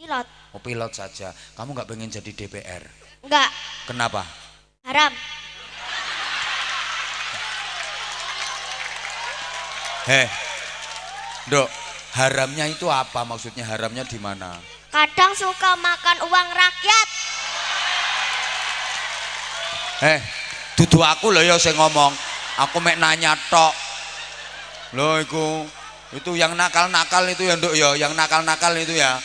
Pilot. Oh, pilot saja. Kamu nggak pengen jadi DPR? Enggak. Kenapa? Haram. Dok, haramnya itu apa? Maksudnya haramnya di mana? Kadang suka makan uang rakyat. Dudu aku loh ya saya ngomong. Aku mek nanya tok. Loh itu yang nakal-nakal itu ya, Dok ya, yang nakal-nakal itu ya.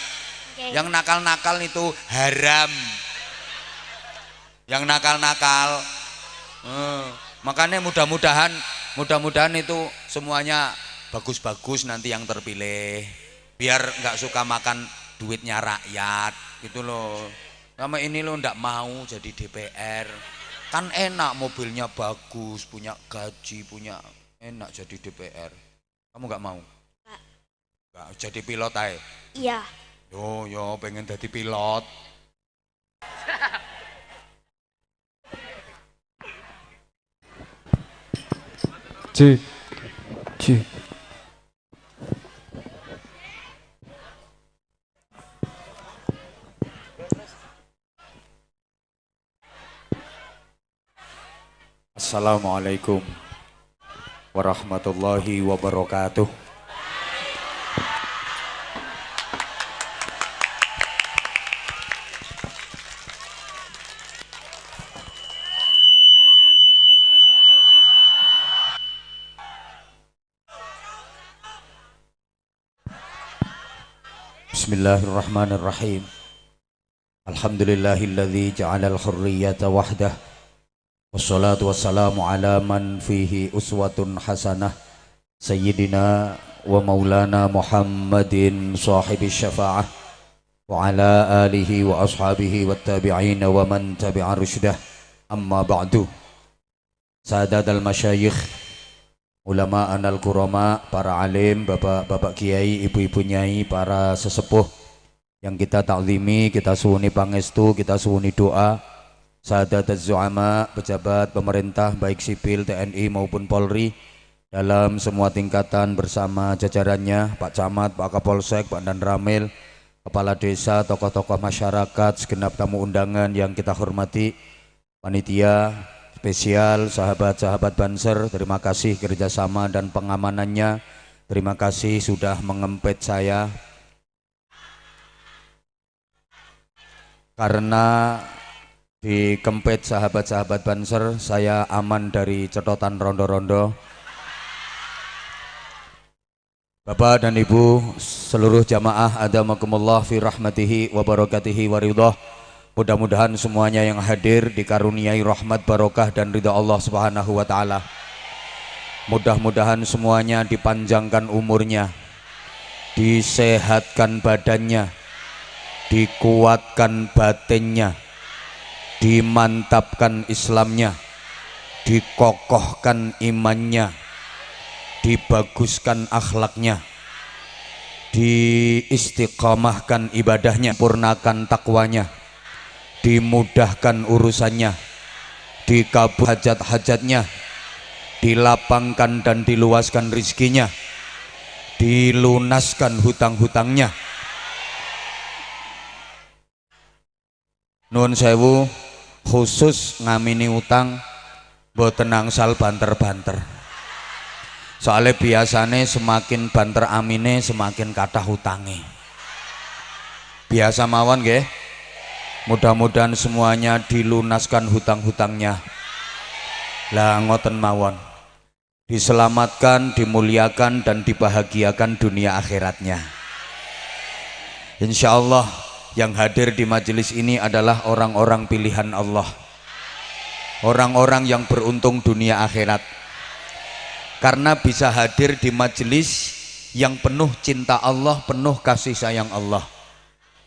Okay. Yang nakal-nakal itu haram. Yang nakal-nakal. Makanya mudah-mudahan itu semuanya bagus-bagus nanti yang terpilih. Biar nggak suka makan duitnya rakyat gitu loh. Sama ini lo ndak mau jadi DPR. Kan enak, mobilnya bagus, punya gaji, punya enak jadi DPR. Kamu nggak mau? Nggak jadi pilot aja. Iya. Yo pengen jadi pilot. Ci. Ci. Assalamualaikum warahmatullahi wabarakatuh. Bismillahirrahmanirrahim. Alhamdulillahilladzi ja'alal hurriyata wahdah. Wassalatu wassalamu ala man fihi uswatun hasanah Sayyidina wa maulana Muhammadin sahibi syafa'ah wa ala alihi wa ashabihi wa tabi'ina wa man tabi'a rusydah. Amma ba'du. Sadat al-masyayikh, ulama anal kurama, para alim, bapak-bapak kiai, ibu-ibu nyai, para sesepuh yang kita taklimi, kita suwuni pangestu, kita suwuni doa. Sahadat az-zu'ama, pejabat pemerintah baik sipil, TNI maupun Polri dalam semua tingkatan bersama jajarannya, Pak Camat, Pak Kapolsek, Pak Dan Ramil, Kepala Desa, tokoh-tokoh masyarakat, segenap tamu undangan yang kita hormati, panitia spesial, sahabat-sahabat Banser, terima kasih kerjasama dan pengamanannya, terima kasih sudah mengempet saya karena di kempet sahabat-sahabat Banser saya aman dari cetotan rondo-rondo. Bapak dan Ibu seluruh jamaah adamakumullah fi rahmatihi wa barakatihi wa ridhah. Mudah-mudahan semuanya yang hadir dikaruniai rahmat, barokah dan ridha Allah Subhanahu wa taala. Mudah-mudahan semuanya dipanjangkan umurnya, disehatkan badannya, dikuatkan batinnya, dimantapkan Islamnya, dikokohkan imannya, dibaguskan akhlaknya, diistiqamahkan ibadahnya, purnakan takwanya, dimudahkan urusannya, dikabul hajat-hajatnya, dilapangkan dan diluaskan rizkinya, dilunaskan hutang-hutangnya. Nuwun sewu, khusus ngamini utang mboten angsal banter-banter. Soalnya biasane semakin banter amine semakin kathah hutange. Biasa mawon nggih. Mudah-mudahan semuanya dilunaskan hutang-hutangnya. Lah ngoten mawon. Diselamatkan, dimuliakan dan dibahagiakan dunia akhiratnya. Insyaallah yang hadir di majelis ini adalah orang-orang pilihan Allah, orang-orang yang beruntung dunia akhirat, karena bisa hadir di majelis yang penuh cinta Allah, penuh kasih sayang Allah.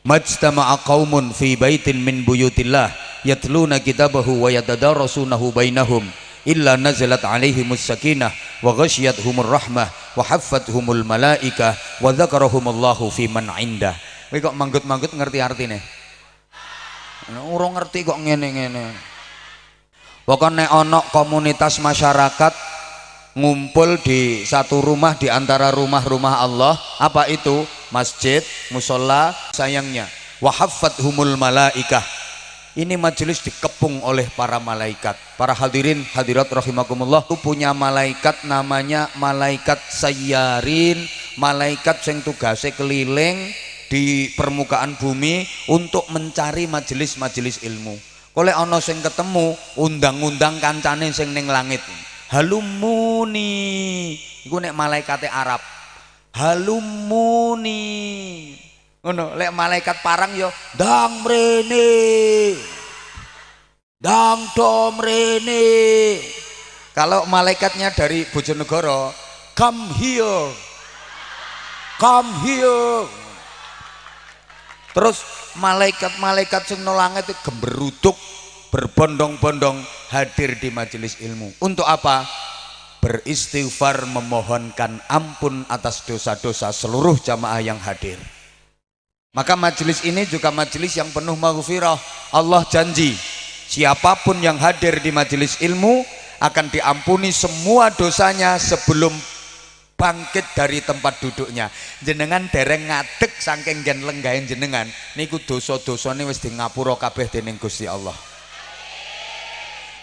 Majtama'a qaumun fi baitin min buyutillah yatluna kitabahu wa yatadarasunahu bainahum illa nazalat alaihimus sakinah wa ghasyiyatuhumur rahmah wa haffathumul malaikah wa dzakarahumullahu fi man indah. Kowe kok manggut-manggut ngerti artine? Ora ngerti kok ngene-ngene. Pokoknya ono komunitas masyarakat ngumpul di satu rumah di antara rumah-rumah Allah. Apa itu? Masjid, musola. Sayangnya wa haffathumul malaikah. Ini majelis dikepung oleh para malaikat. Para hadirin hadirat rahimakumullah, itu punya malaikat namanya malaikat sayyarin, malaikat yang tugasnya keliling di permukaan bumi untuk mencari majelis-majelis ilmu. Oleh ana sing ketemu, undang-undang kancane sing ning langit. Halumuni, iku nek malaikate Arab. Halumuni. Ngono, lek malaikat parang yo dang mrene. Dang dom mrene. Kalau malaikatnya dari Bojonegoro, come here. Come here. Terus malaikat-malaikat sing nang langit itu gemberuduk berbondong-bondong hadir di majelis ilmu. Untuk apa? Beristighfar, memohonkan ampun atas dosa-dosa seluruh jamaah yang hadir. Maka majelis ini juga majelis yang penuh maghfirah. Allah janji siapapun yang hadir di majelis ilmu akan diampuni semua dosanya sebelum bangkit dari tempat duduknya. Jenengan dereng ngadeg saking gen lenggahen jenengan niku dosa-dosane wis di ngapura kabeh dening Gusti Allah.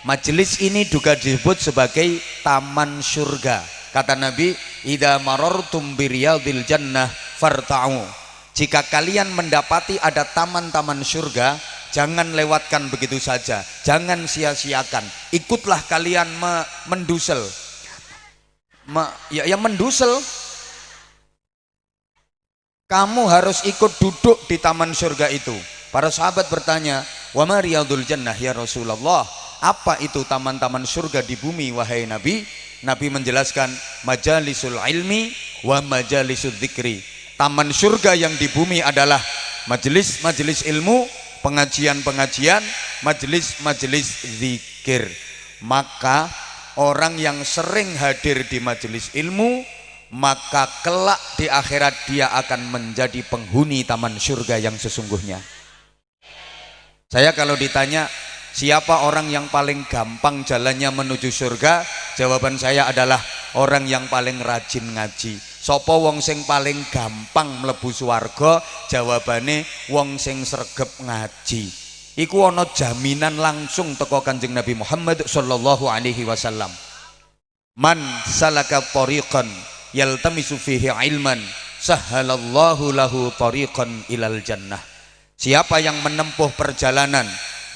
Majelis ini juga disebut sebagai taman surga. Kata Nabi, idza marartum biriyadil jannah farta'u. Jika kalian mendapati ada taman-taman surga, jangan lewatkan begitu saja, jangan sia-siakan. Ikutlah kalian mendusel. Mendusel. Kamu harus ikut duduk di taman surga itu. Para sahabat bertanya, wa ma riyadul jannah ya Rasulullah? Apa itu taman-taman surga di bumi wahai Nabi? Nabi menjelaskan, majalisul ilmi wa majalisul dzikri. Taman surga yang di bumi adalah majelis-majelis ilmu, pengajian-pengajian, majelis-majelis zikir. Maka orang yang sering hadir di majelis ilmu, maka kelak di akhirat dia akan menjadi penghuni taman surga yang sesungguhnya. Saya kalau ditanya siapa orang yang paling gampang jalannya menuju surga, jawaban saya adalah orang yang paling rajin ngaji. Sopo wong sing paling gampang mlebu swarga, jawabane wong sing sregep ngaji. Iku ana jaminan langsung teko Kanjeng Nabi Muhammad sallallahu alaihi wasallam. Man salaka tariqan yaltamisu fihi ilman sahhalallahu lahu tariqan ilal jannah. Siapa yang menempuh perjalanan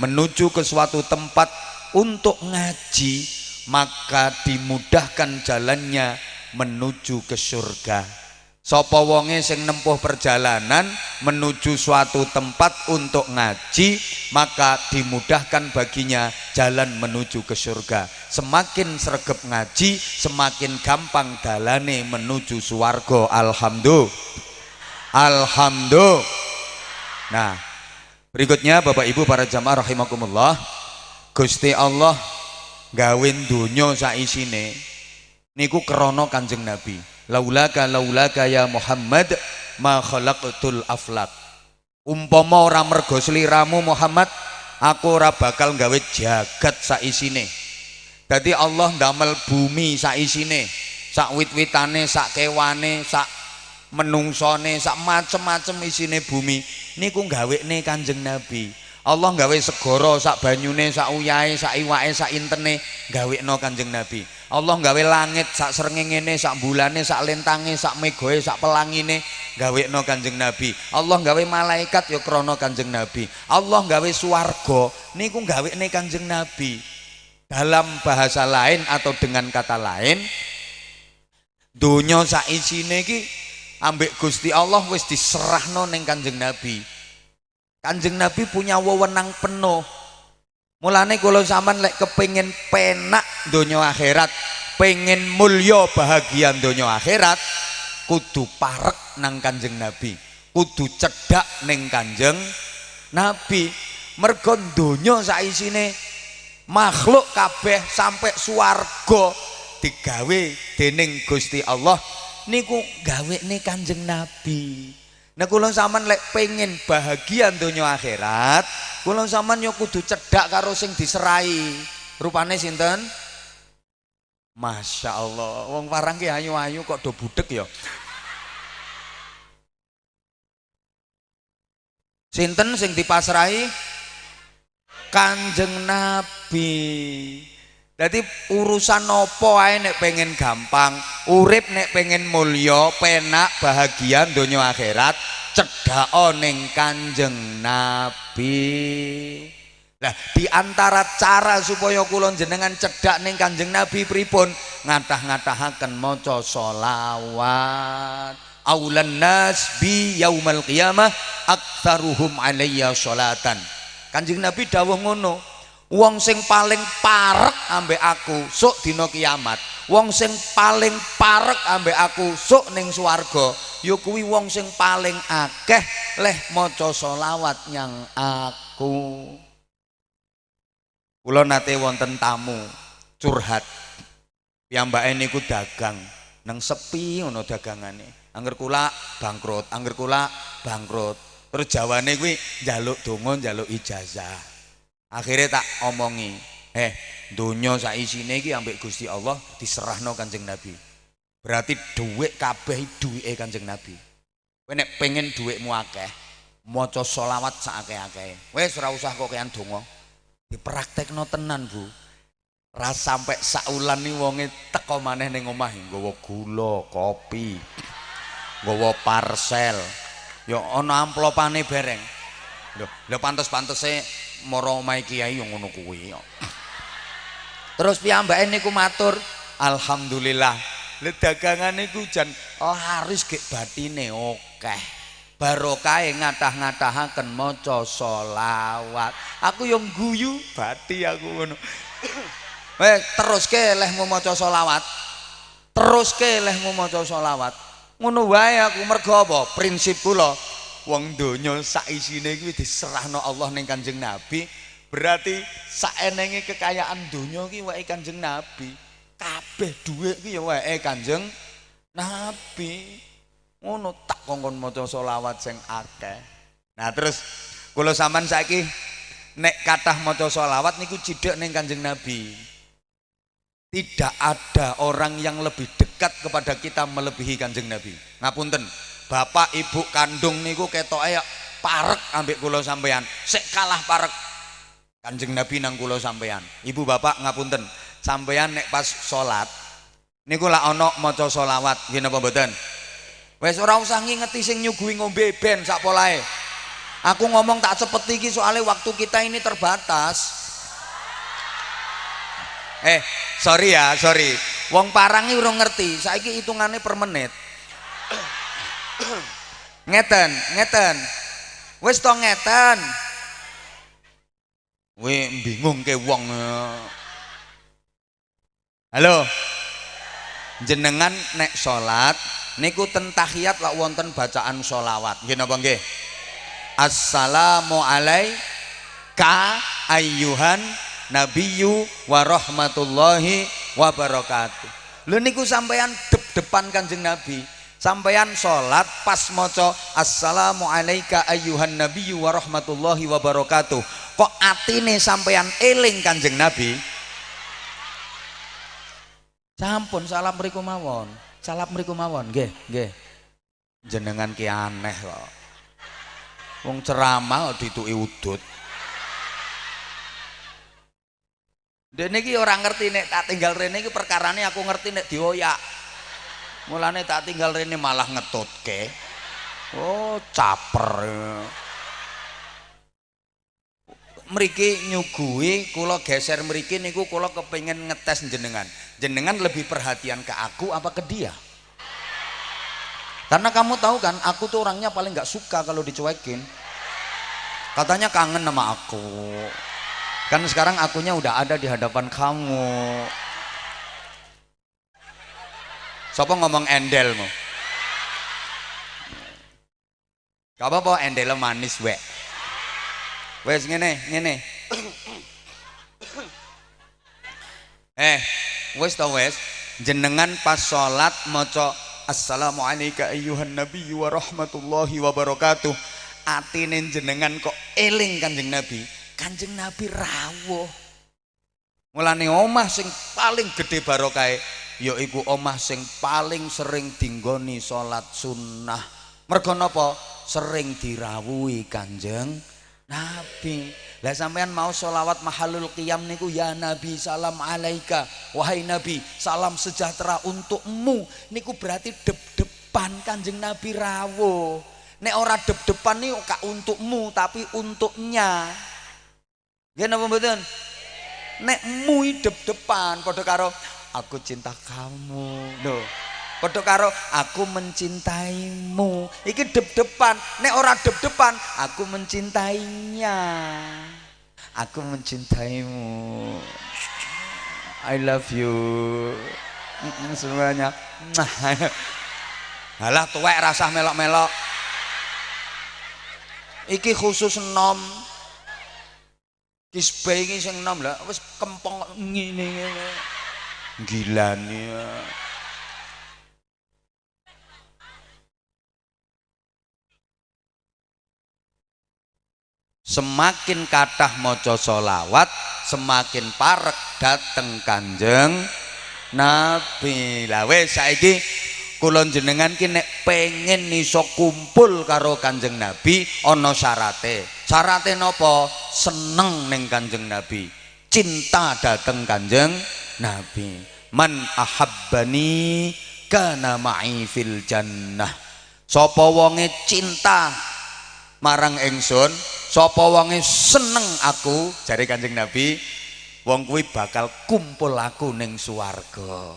menuju ke suatu tempat untuk ngaji, maka dimudahkan jalannya menuju ke surga. Sapa wonge sing nempuh perjalanan menuju suatu tempat untuk ngaji, maka dimudahkan baginya jalan menuju ke surga. Semakin sregep ngaji, semakin gampang dalane menuju swarga. Alhamdulillah. Alhamdulillah. Nah, berikutnya Bapak Ibu para jamaah rahimakumullah, Gusti Allah gawe donya saisine niku krana Kanjeng Nabi. Laulaka ya Muhammad ma khalaqtul aflak. Umpama ora mergo sliramu Muhammad, aku ora bakal gawe jagat saisine. Dadi Allah ndamel bumi saisine, sak wit-witane, sak kewane, sak menungsone, sak macem-macem isine bumi niku gawene Kanjeng Nabi. Allah gawe segara sak banyune, sak uyahe, sak iwake, sak intene gawekno Kanjeng Nabi. Allah gawe langit sak srengengene, sak bulane, sak lentange, sak megoe, sak pelangine gawekno Kanjeng Nabi. Allah gawe malaikat ya krana Kanjeng Nabi. Allah gawe swarga niku gawekne Kanjeng Nabi. Dalam bahasa lain atau dengan kata lain, donya sak isine iki ambek Gusti Allah wis diserahno ning Kanjeng Nabi. Kanjeng Nabi punya wewenang penuh. Mulane kula sampean lek kepengin penak donya akhirat, pengen mulya bahagia donya akhirat, kudu parek nang Kanjeng Nabi, kudu cedhak ning Kanjeng Nabi. Mergo donya saisine makhluk kabeh sampai swarga digawe dening Gusti Allah niku gawene Kanjeng Nabi. Nah kula sampean lek pengen bahagia donya akhirat, kula sampean yo kudu cedhak karo sing diserahi. Rupane sinten? Masya Allah, wong parang ki ayu-ayu kok do budek ya. Sinten sing dipasrahi? Kanjeng Nabi. Jadi urusan nopo ae nek pengen gampang, urip nek pengen mulya, penak, bahagia donya akhirat, cedhako ning Kanjeng Nabi. Nah, di antara cara supaya kula jenengan cedhak ning Kanjeng Nabi pripun? Ngatah-ngatahaken maca sholawat. Aulan nas bi yaumal qiyamah aktsaruhum alayya sholatan. Kanjeng Nabi dawuh ngono. Wong sing paling parek ambek aku sok dina kiamat, wong sing paling parek ambek aku sok ning swarga ya kuwi wong sing paling akeh leh maca sholawat nyang aku. Kula nate wonten tamu curhat, piyambake niku dagang nang sepi ngono dagangane, angger kula bangkrut, angger kula bangkrut, terus jawane kuwi njaluk donga njaluk ijazah. Akhirnya tak omongi, donya sak isine iki ambek Gusti Allah diserahno Kanjeng Nabi. Berarti dhuwit kabeh duwike Kanjeng Nabi. Kowe nek pengen dhuwitmu akeh, maca sholawat sak akeh-akehe. Wis ora usah kok kean donga. Dipraktekno tenan, Bu. Ra sampe saulan ni wonge teko maneh ning omah nggawa gula, kopi, nggawa parcel. Ya ana amplopane bereng. Lho pantes-pantese mara omahe kiai yo ngono kuwi. Terus piyambake niku matur, alhamdulillah. Le dagangane niku jan laris gek batine akeh. Barokahe ngatah-ngatahaken maca sholawat. Aku yo guyu bati aku ngono. Teruske lehmu maca sholawat. Teruske lehmu maca sholawat. Ngono wae aku mergo apa? Prinsip kula. Wong donya sak isine kuwi diserahno Allah ning Kanjeng Nabi, berarti saenenge kekayaan donya ki wae Kanjeng Nabi. Kabeh dhuwit ki ya wae Kanjeng Nabi. Ngono tak kongkon maca sholawat sing akeh. Nah terus kula sampean saiki nek kathah maca sholawat niku cidhek ning Kanjeng Nabi. Tidak ada orang yang lebih dekat kepada kita melebihi Kanjeng Nabi. Ngapunten. Bapak ibu kandung niku ketoke parek ambek kula sampean, sik kalah parek Kanjeng Nabi nang kula sampean. Ibu bapak ngapunten, sampean nek pas salat niku lak ana maca sholawat, nggih napa mboten? Wis ora usah ngingeti sing nyuguhi ngombe ben sak polahe. Aku ngomong tak cepet iki soalnya waktu kita ini terbatas. Sorry ya, sorry. Wong parang iki urung ngerti, saiki hitungane per menit. ngeten wis to ngeten bingung ke wong. Halo jenengan nek salat niku ten tahiyat lak wonten bacaan sholawat nggih napa nggih? Assalamu alayka ayyuhan nabiyyu wa rahmatullahi wa barakatuh. Lho niku sampean depan Kanjeng Nabi. Sampeyan sholat pas maca assalamu alayka ayyuhan nabiyyu wa rahmatullahi wa barakatuh, kok atine sampeyan eling Kanjeng Nabi? Sampun salam mriku mawon. Salam mriku mawon nggih, nggih. Jenengan ki aneh kok. Wong ceramah kok dituki udut. Dene iki ora ngerti nek tak tinggal rene iki perkarane aku ngerti nek dioyak. Mulane tak tinggal rene malah ngetutke. Oh, caper. Mriki nyuguhi kula geser mriki niku kula kepengin ngetes jenengan. Jenengan lebih perhatian ke aku apa ke dia? Karena kamu tahu kan, aku tuh orangnya paling nggak suka kalau dicuekin. Katanya kangen sama aku. Kan sekarang akunya udah ada di hadapan kamu. Sopo ngomong endelmu? Gak apa-apa endel manis wek. Wes ngene. Wes to wes. Jenengan pas sholat maca assalamu alayka ayyuhan nabiyyu wa rahmatullahi wa barakatuh. Atine jenengan kok eling Kanjeng Nabi. Kanjeng Nabi rawuh. Mulane omah sing paling gede barokahe yaiku omah sing paling sering dinggoni salat sunnah. Mergo napa? sering dirawuhi Kanjeng Nabi. Lah sampean mau sholawat mahalul qiyam niku, ya Nabi salam alaika, wahai Nabi salam sejahtera untukmu, niku berarti dep-depan Kanjeng Nabi rawuh. Nek ora dep-depan niku gak untukmu tapi untuknya. Nggih napa mboten? Nek mu dep-depan padha karo aku cinta kamu. Lho. Padha karo aku mencintaimu. Iki dep-depan. Nek ora dep-depan, aku mencintainya. Aku mencintaimu. I love you. Semuanya. Halah tuwek rasah melok-melok. Iki khusus nom. Kisbeh iki sing nom lah wis kempong ngene-ngene. Gilane. Semakin kathah maca sholawat, semakin parek dateng Kanjeng Nabi. Lah wis saiki kula jenengan ki nek pengen iso kumpul karo Kanjeng Nabi ana syarate. Syarate napa? Seneng ning Kanjeng Nabi, cinta dateng Kanjeng Nabi. Man ahabbani kana ma'i fil jannah. Sapa wonge cinta marang ingsun, sapa wonge seneng aku, jare Kanjeng Nabi, wong kuwi bakal kumpul aku ning swarga.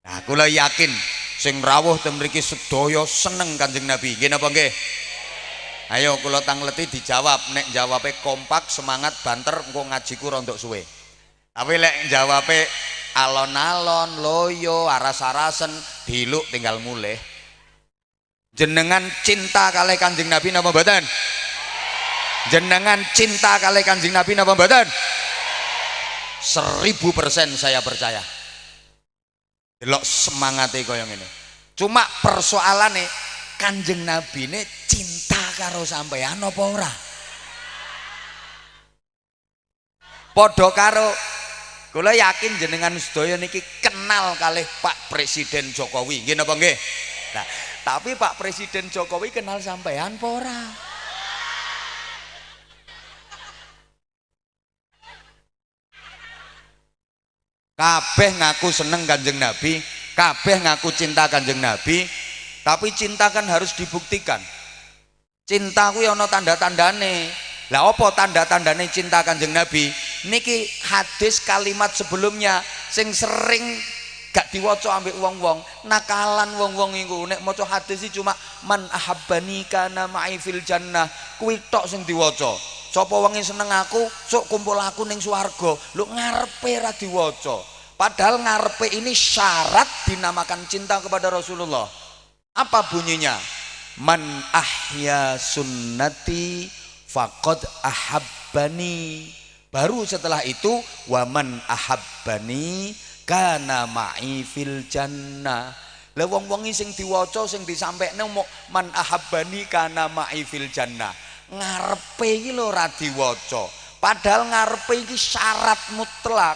Nah, kula yakin sing rawuh ten mriki sedaya seneng Kanjeng Nabi. Nggih napa nggih? Ayo kula tangleti dijawab. Nek jawabe kompak, semangat, banter, engko ngajiku rondok suwe. Tapi lek jawabe alon-alon, loyo, aras-arasen, diluk tinggal mulih. Jenengan cinta kalih Kanjeng Nabi napa mboten? Jenengan cinta kalih Kanjeng Nabi napa mboten? 1000% saya percaya. Delok semangate kaya ngene. Cuma persoalane Kanjeng Nabi ini cinta karo sampean apa ora? Padha karo kula yakin jenengan sedaya niki kenal kalih Pak Presiden Jokowi. Nggih napa nggih? Nah, tapi Pak Presiden Jokowi kenal sampean apa ora? Kabeh ngaku seneng Kanjeng Nabi, kabeh ngaku cinta Kanjeng Nabi, tapi cinta kan harus dibuktikan. Cinta kuwi ana tanda-tandane. Lah apa tanda-tandane cinta Kanjeng Nabi? Niki hadis kalimat sebelumnya sing sering gak diwaca ambek wong-wong, nakalan wong-wong iku nek maca hadis iki cuma man ahabbani kana ma'i fil jannah, kuwi tok sing diwaca. Sapa wong seneng aku, sok kumpul aku ning swarga. Lho ngarepe ra diwaca. Padahal ngarepe ini syarat dinamakan cinta kepada Rasulullah. Apa bunyinya? Man ahya sunnati faqad ahabbani. Baru setelah itu waman ahabbani kana ma'i fil jannah. Lah wong-wong sing diwaca sing disampekne man ahabbani kana ma'i fil jannah. Ngarepe iki lho ora diwaca. Padahal ngarepe iki syarat mutlak.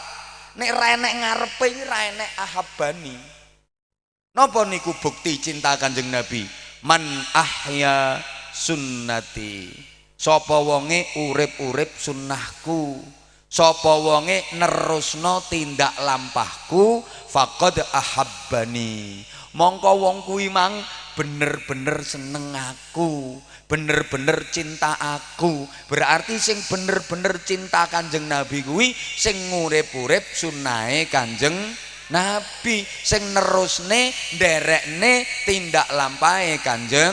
Nek ra enek ngarepe iki ra enek ahabbani. Napa niku bukti cinta Kanjeng Nabi? Man ahya sunnati. Sapa wonge urip-urip sunnahku, sapa wonge nerusno tindak lampahku, faqad ahabbani. Mongko wong kuwi mang bener-bener seneng aku, bener-bener cinta aku. Berarti sing bener-bener cinta Kanjeng Nabi kuwi sing ngurip-urip sunnahe Kanjeng Nabi, sing nerusne nderekne tindak lampahe Kanjeng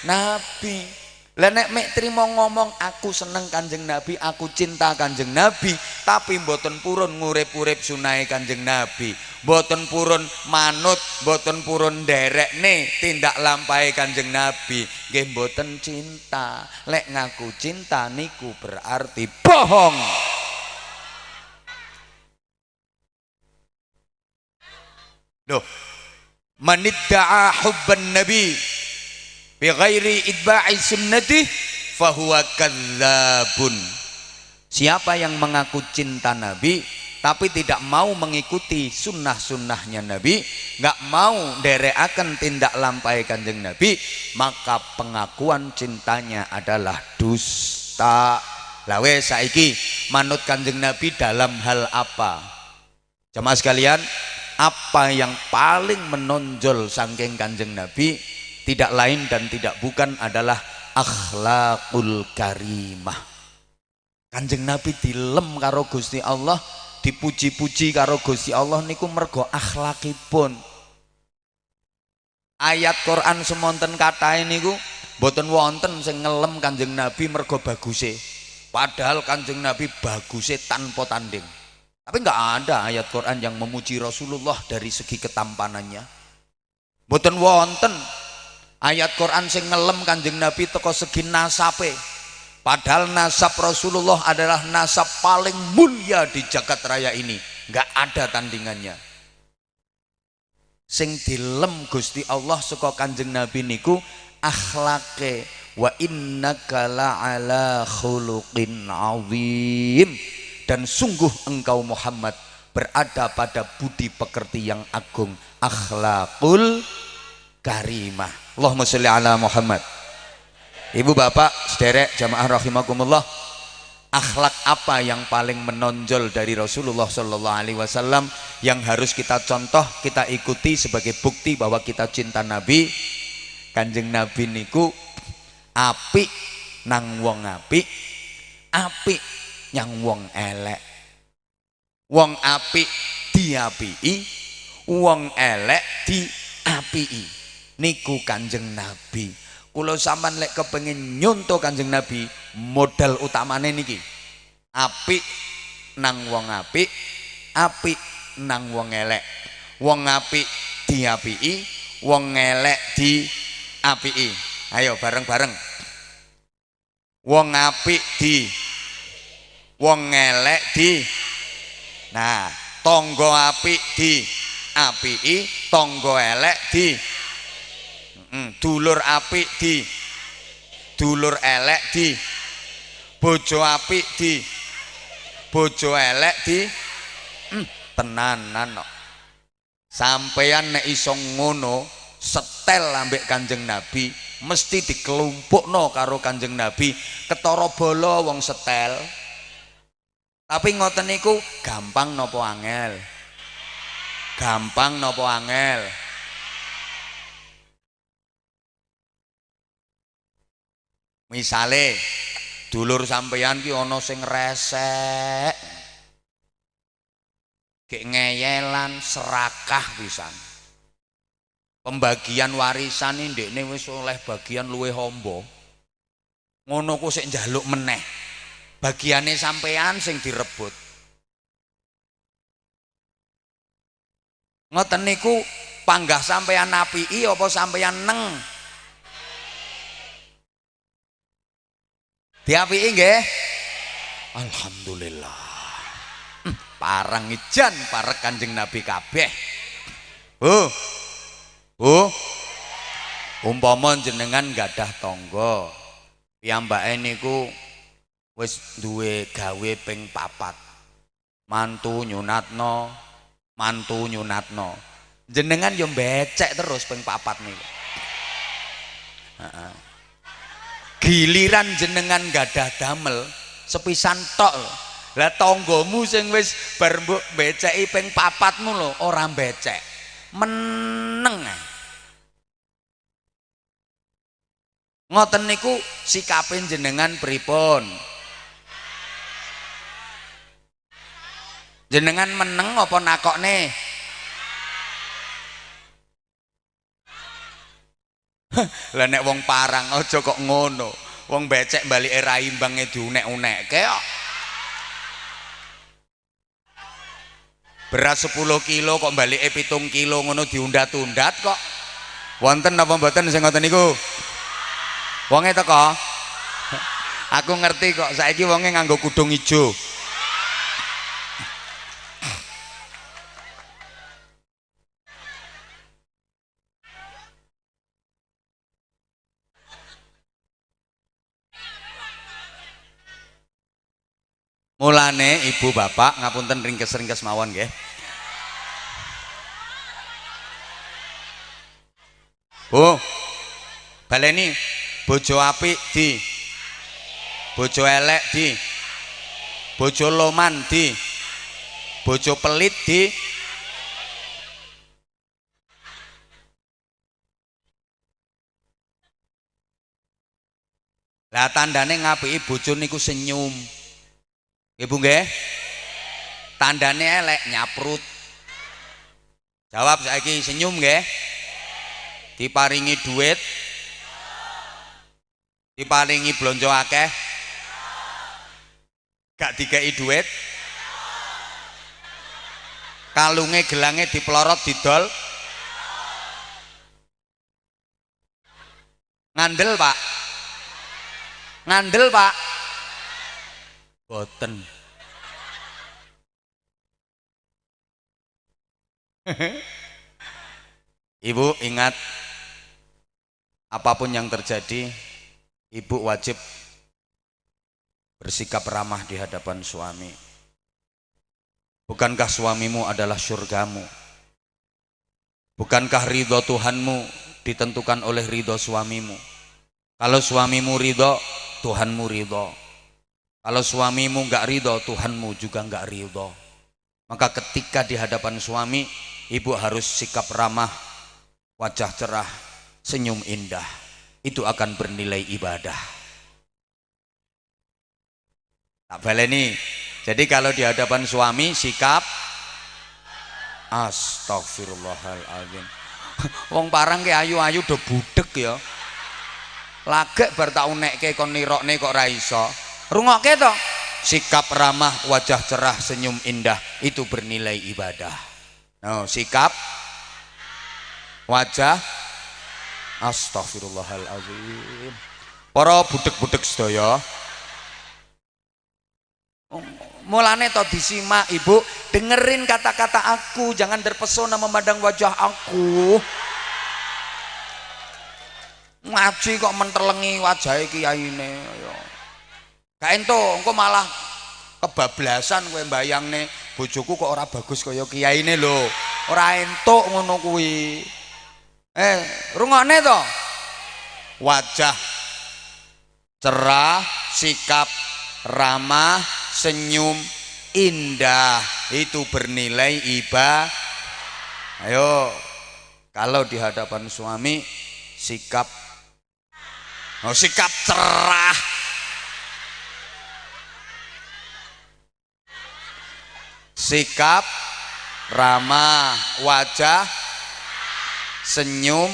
Nabi. Lah nek mek trimo ngomong aku seneng Kanjeng Nabi, aku cinta Kanjeng Nabi, tapi mboten purun ngurip-urip sunahe Kanjeng Nabi, mboten purun manut, mboten purun nderekne tindak lampahe Kanjeng Nabi, nggih mboten cinta. Lek ngaku cinta niku berarti bohong. Loh, manidda'a hubban nabi bi ghairi itba'i sunnati fahuwa kadzabun. Siapa yang mengaku cinta Nabi tapi tidak mau mengikuti sunnah-sunnahnya Nabi, nggak mau nderekaken tindak lampai Kanjeng Nabi, maka pengakuan cintanya adalah dusta. Lah wes saiki manut Kanjeng Nabi dalam hal apa? Jamaah sekalian, apa yang paling menonjol saking Kanjeng Nabi tidak lain dan tidak bukan adalah akhlakul karimah. Kanjeng Nabi dilem karo Gusti Allah, dipuji-puji karo Gusti Allah niku mergo akhlakipun. Ayat Quran semonten katahe niku boten wonten sing ngelem Kanjeng Nabi mergo baguse. Padahal Kanjeng Nabi baguse tanpa tanding. Tapi nggak ada ayat Quran yang memuji Rasulullah dari segi ketampanannya. Boten wonten ayat Quran sing ngelem Kanjeng Nabi teko segi nasabe. Padahal nasab Rasulullah adalah nasab paling mulia di jagat raya ini, nggak ada tandingannya. Sing dilem Gusti Allah saka Kanjeng Nabi niku akhlake, wa innaka la'ala khuluqin azim, dan sungguh engkau Muhammad berada pada budi pekerti yang agung, akhlakul karimah. Allahumma sholli ala Muhammad. Ibu bapak sederek jamaah rahimakumullah, akhlak apa yang paling menonjol dari Rasulullah Shallallahu Alaihi Wasallam yang harus kita contoh, kita ikuti sebagai bukti bahwa kita cinta Nabi? Kanjeng Nabi niku apik nang wong apik, apik nyang wong elek. Wong apik diapiki, wong elek diapiki. Niku Kanjeng Nabi. Kula sampean lek kepengin nyonto Kanjeng Nabi, modal utamane niki. Apik nang wong apik, apik nang wong elek. Wong apik diapiki, wong elek diapiki. Ayo bareng-bareng. Wong apik di, wong elek di. Nah, tangga apik di apiki, tangga elek di. Dulur apik di, dulur elek di. Bojo apik di, bojo elek di. Tenanan kok. Sampeyan nek iso ngono, setel ambek Kanjeng Nabi, mesti dikelumpukno karo Kanjeng Nabi, ketara bala wong setel. Tapi ngoten niku gampang napa angel? Gampang napa angel? Misale dulur sampeyan ki ana sing resek, gek ngeyelan, serakah pisan. Pembagian warisan ini ndekne wis oleh bagian luwih hamba. Ngono ku sik njaluk meneh. Bagiane sampeyan sing direbut. Ngoten niku panggah sampeyan apiki apa sampeyan neng? Diapiki nggih? Alhamdulillah. Parang ijan parek Kanjeng Nabi kabeh. Umpama jenengan gadah tangga, piyambake niku wis duwe gawe ping 4. Mantu nyunatno, mantu nyunatno. Jenengan yo becek terus ping 4 niku. Giliran jenengan gadah damel sepisan tok. Lah tanggamu sing wis bar mbok beceki ping 4mu lho ora becek. Meneng. Ngoten niku sikape jenengan pripun? Jenengan meneng apa nakokne? Lah nek wong parang aja kok ngono. Wong becek balike ra imbange diunek-unekke kok. Beras 10 kilo kok balike 7 kilo ngono diundat-undat kok. Wonten apa mboten sing ngoten niku? Wonge teko. Aku ngerti kok saiki wonge nganggo kudung ijo. Mulane ibu bapak ngapunten ringkes-ringkes mawon nggih. Bu, baleni bojo apik di, bojo elek di, bojo loman di, bojo pelit di. Lah tandane ngapiki bojo niku senyum. Ibu nggih? Tandane elek nyaprut. Jawab saiki senyum nggih? Diparingi duit, diparingi blonjo akeh, gak dikei duit, kalunge gelange dipelorot didol, ngandel pak, ngandel pak, boten. Ibu ingat, apapun yang terjadi, ibu wajib bersikap ramah di hadapan suami. Bukankah suamimu adalah surgamu? Bukankah ridho Tuhanmu ditentukan oleh ridho suamimu? Kalau suamimu ridho, Tuhanmu ridho. Kalau suamimu enggak ridho, Tuhanmu juga enggak ridho. Maka ketika di hadapan suami, ibu harus sikap ramah, wajah cerah, senyum indah. Itu akan bernilai ibadah. Tak baleni. Jadi kalau di hadapan suami sikap astagfirullahaladzim. Wong parang ke ayu-ayu do budek ya. Lagek bar tak unekke kon nirokne kok ra iso. Rungokke to. Sikap ramah, wajah cerah, senyum indah itu bernilai ibadah. No, sikap wajah astagfirullahaladzim. Para budek-budek sedaya, mulane to disimak ibu, dengerin kata-kata aku, jangan terpesona memandang wajah aku. Ngaji kok mentelengi wajahe kiyaine ya. Gak ento, engko malah kebablasan kowe mbayangne bojoku kok ora bagus kaya kiyaine lho. Ora entuk ngono kuwi. Rungokne to. Wajah cerah, sikap ramah, senyum indah itu bernilai ibadah. Ayo, kalau di hadapan suami sikap cerah, sikap ramah, wajah senyum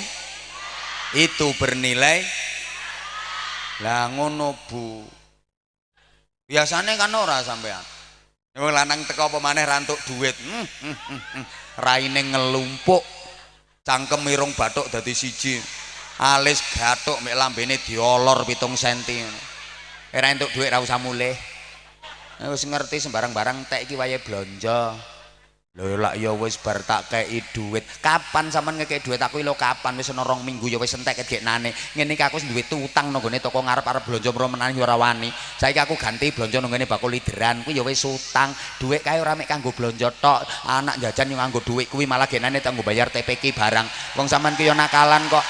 itu bernilai. Lah ngono Bu, biasanya kan ora sampean. Wong lanang teko apa maneh rantuk duit, raine ngelumpuk, cangkem irung bathuk dadi siji, alis gathuk mek lambene diolor 7 cm. Ora entuk duit ra usah mulih. Wis ngerti sembarang-barang tek iki wayahe blonjo. Lho lak ya wis bar tak kei duit. Kapan sampean ngekei duit aku lho kapan? Wis ana 2 minggu ya wis entek geknane. Ngene iki aku wis duwe utang nang gone toko ngarep-arep blonjo mro menane ya ora wani. Saiki aku ganti blonjo nang ngene bakul lideran kuwi ya wis utang. Duit kae ora mek kanggo blonjo tok. Anak jajan yo nganggo duit kuwi malah geknane kanggo bayar TPK barang. Wong sampean ki yo nakalan kok.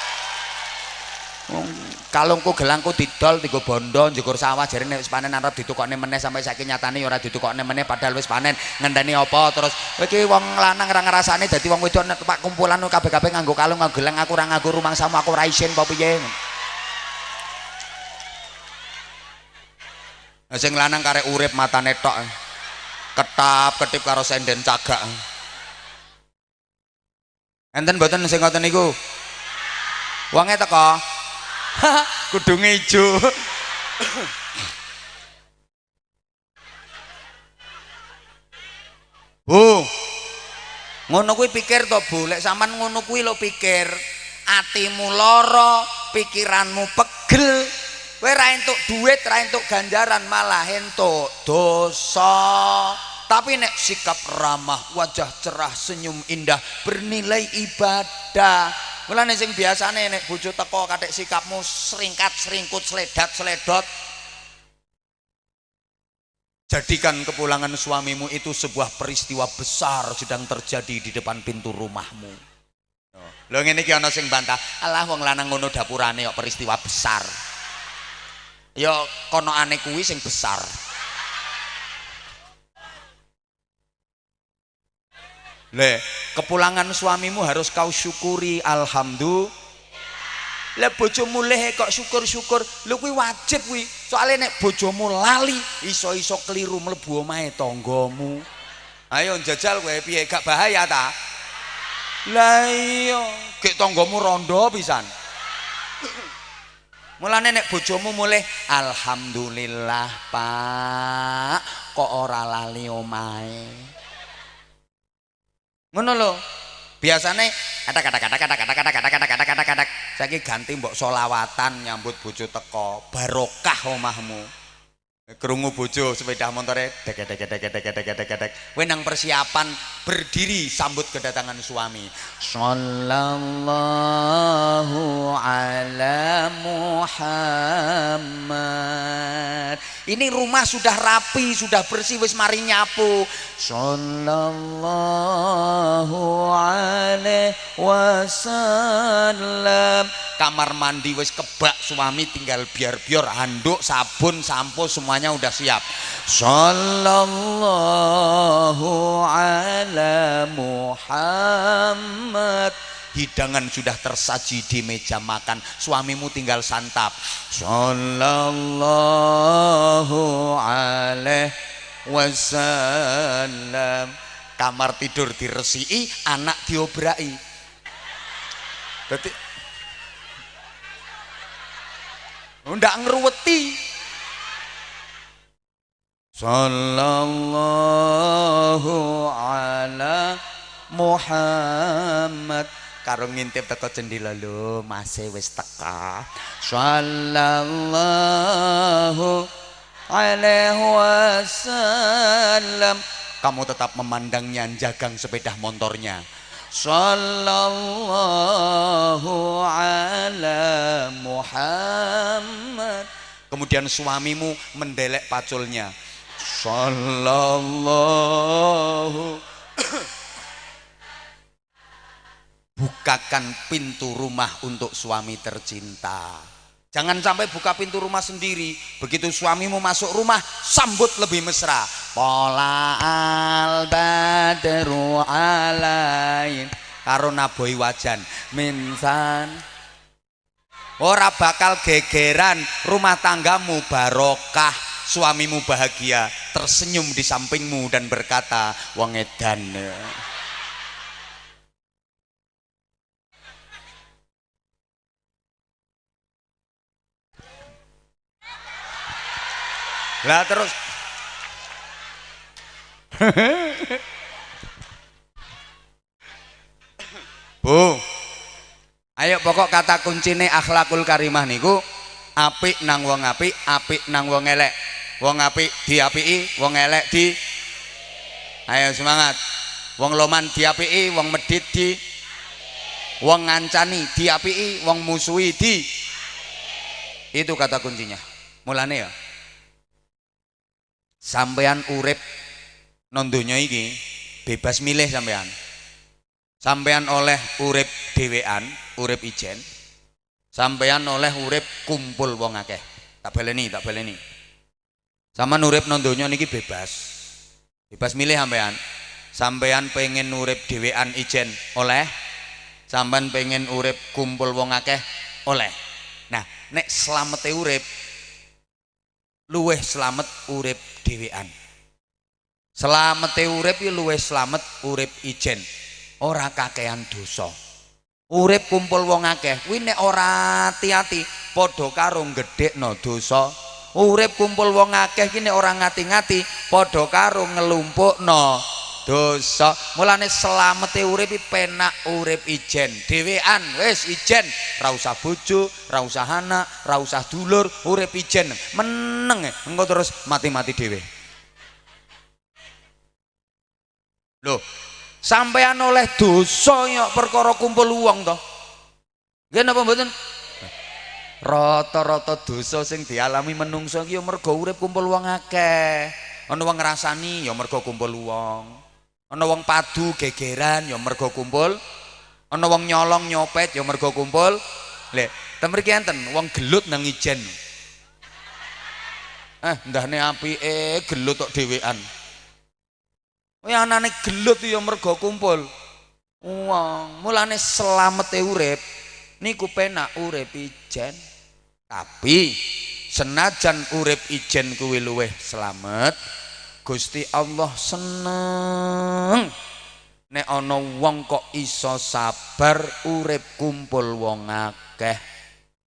Kalungku gelangku didol dienggo bondo njukur sawah jarene wis panen arep ditukokne meneh sampai saiki nyatane ya ora ditukokne meneh padahal wis panen. Ngenteni apa terus iki wong lanang ora ngrasane dadi wong wedok nek pak kumpulan kabeh-kabeh nganggo kalung nganggo gelang aku ora nganggo rumangsamu aku ora isin apa piye. Sing lanang karek urip matane tok. Ketap-ketip karo senden cagak. Enten mboten sing ngoten niku? Wonge teko kudunge ijo. Bu, ngono kuwi pikir to Bu, lek sampean ngono kuwi lho pikir, atimu lara, pikiranmu pegel, kowe ra entuk duit, ra entuk ganjaran, malah entuk dosa. Tapi nek sikap ramah, wajah cerah, senyum indah, bernilai ibadah. Mulane sing biasane nek bojo teko kathik sikapmu sringkat, sringkut, sledat, sledot. Jadikan kepulangan suamimu itu sebuah peristiwa besar sedang terjadi di depan pintu rumahmu. Lho ngene iki ana sing bantah, alah wong lanang ngono dapurane kok peristiwa besar. Ya konokane kuwi sing besar. Le, kepulangan suamimu harus kau syukuri, alhamdulillah. Lah bojomu leh kok syukur-syukur, lho kuwi wajib kuwi. Soale nek bojomu lali, iso-iso keliru mlebu omahe tanggamu. Ayo njajal kowe piye, gak bahaya ta? Lah iya, gek tanggamu rondo pisan. Mulane nek bojomu mulih alhamdulillah, Pak, kok ora lali omahe. Ngono lho. Biasane kata saiki ganti mbok solawatan nyambut bojo teko, barokah omahmu. Krungu bojo sepeda motore dek. Kowe nang persiapan berdiri sambut kedatangan suami. Sallallahu ala Muhammad. Ini rumah sudah rapi, sudah bersih, wis mari nyapu. Sallallahu alaihi wasallam. Kamar mandi wis kebak suami, tinggal biar-biar handuk, sabun, sampo semuanya udah siap. Sallallahu ala Muhammad. Hidangan sudah tersaji di meja makan, suamimu tinggal santap. Sallallahu alaihi wasallam. Kamar tidur diresiki, anak diobrai. Dadi ndak ngruweti. Sallallahu ala Muhammad. Karo ngintip teko jendela, lho masih wis teka. Sallallahu alaihi wasallam. Kamu tetap memandangnya, jagang sepeda motornya. Sallallahu ala Muhammad. Kemudian suamimu mendelek paculnya. Sallallahu. Bukakan pintu rumah untuk suami tercinta. Jangan sampai buka pintu rumah sendiri. Begitu suamimu masuk rumah, sambut lebih mesra. Pola al badru alain karo naboi wajan minsan. Ora bakal gegeran, rumah tanggamu barokah, suamimu bahagia, tersenyum di sampingmu dan berkata, wong edan. Lah terus Bu, ayo pokok kata kuncine akhlakul karimah niku apik nang wong apik, apik nang wong elek. Wong apik diapiki, wong elek di. Ayo semangat. Wong loman diapiki, wong medit di. Wong ngancani diapiki, wong musuhi di. Itu kata kuncinya. Mulane ya. Sampean urip nang donya iki bebas milih sampean. Sampean oleh urip dhewean, urip ijen. Sampean oleh urip kumpul wong akeh. Tak baleni. Sampean urip nang donya niki bebas. Bebas milih sampean. Sampean pengen urip dhewean ijen oleh. Sampean pengen urip kumpul wong akeh oleh. Nah, nek slamete urip luweh slamet urip dhewean. Slamete urip iki luweh slamet urip ijen. Ora kakehan dosa. Urip kumpul wong akeh kuwi nek ora ati-ati padha karo gedhekno dosa. Urip kumpul wong akeh iki nek ora ngati-ngati padha karo ngelumpukno dosa. Mulane slamete urip iki penak urip ijen dhewean, wis ijen, ra usah bojo, ra usah anak, ra usah dulur, urip ijen meneng engko terus mati-mati dhewe. Lho, sampean oleh dosa yo perkara kumpul wong to. Nggih napa mboten? Rata-rata dosa sing dialami menungso iki yo mergo urip kumpul wong akeh. ana wong ngrasani ya mergo kumpul wong, ana wong padu gegeran ya mergo kumpul, ana wong nyolong nyopet ya mergo kumpul. Lek ten mriki enten wong gelut nang ijen. Ndahne apike gelut tok dhewean. Kuwi anane gelut ya mergo kumpul wong. Mulane selamete urip niku penak urip ijen. Tapi senajan urip ijen kuwi luwih slamet, Gusti Allah seneng nek ana wong kok iso sabar urip kumpul wong akeh.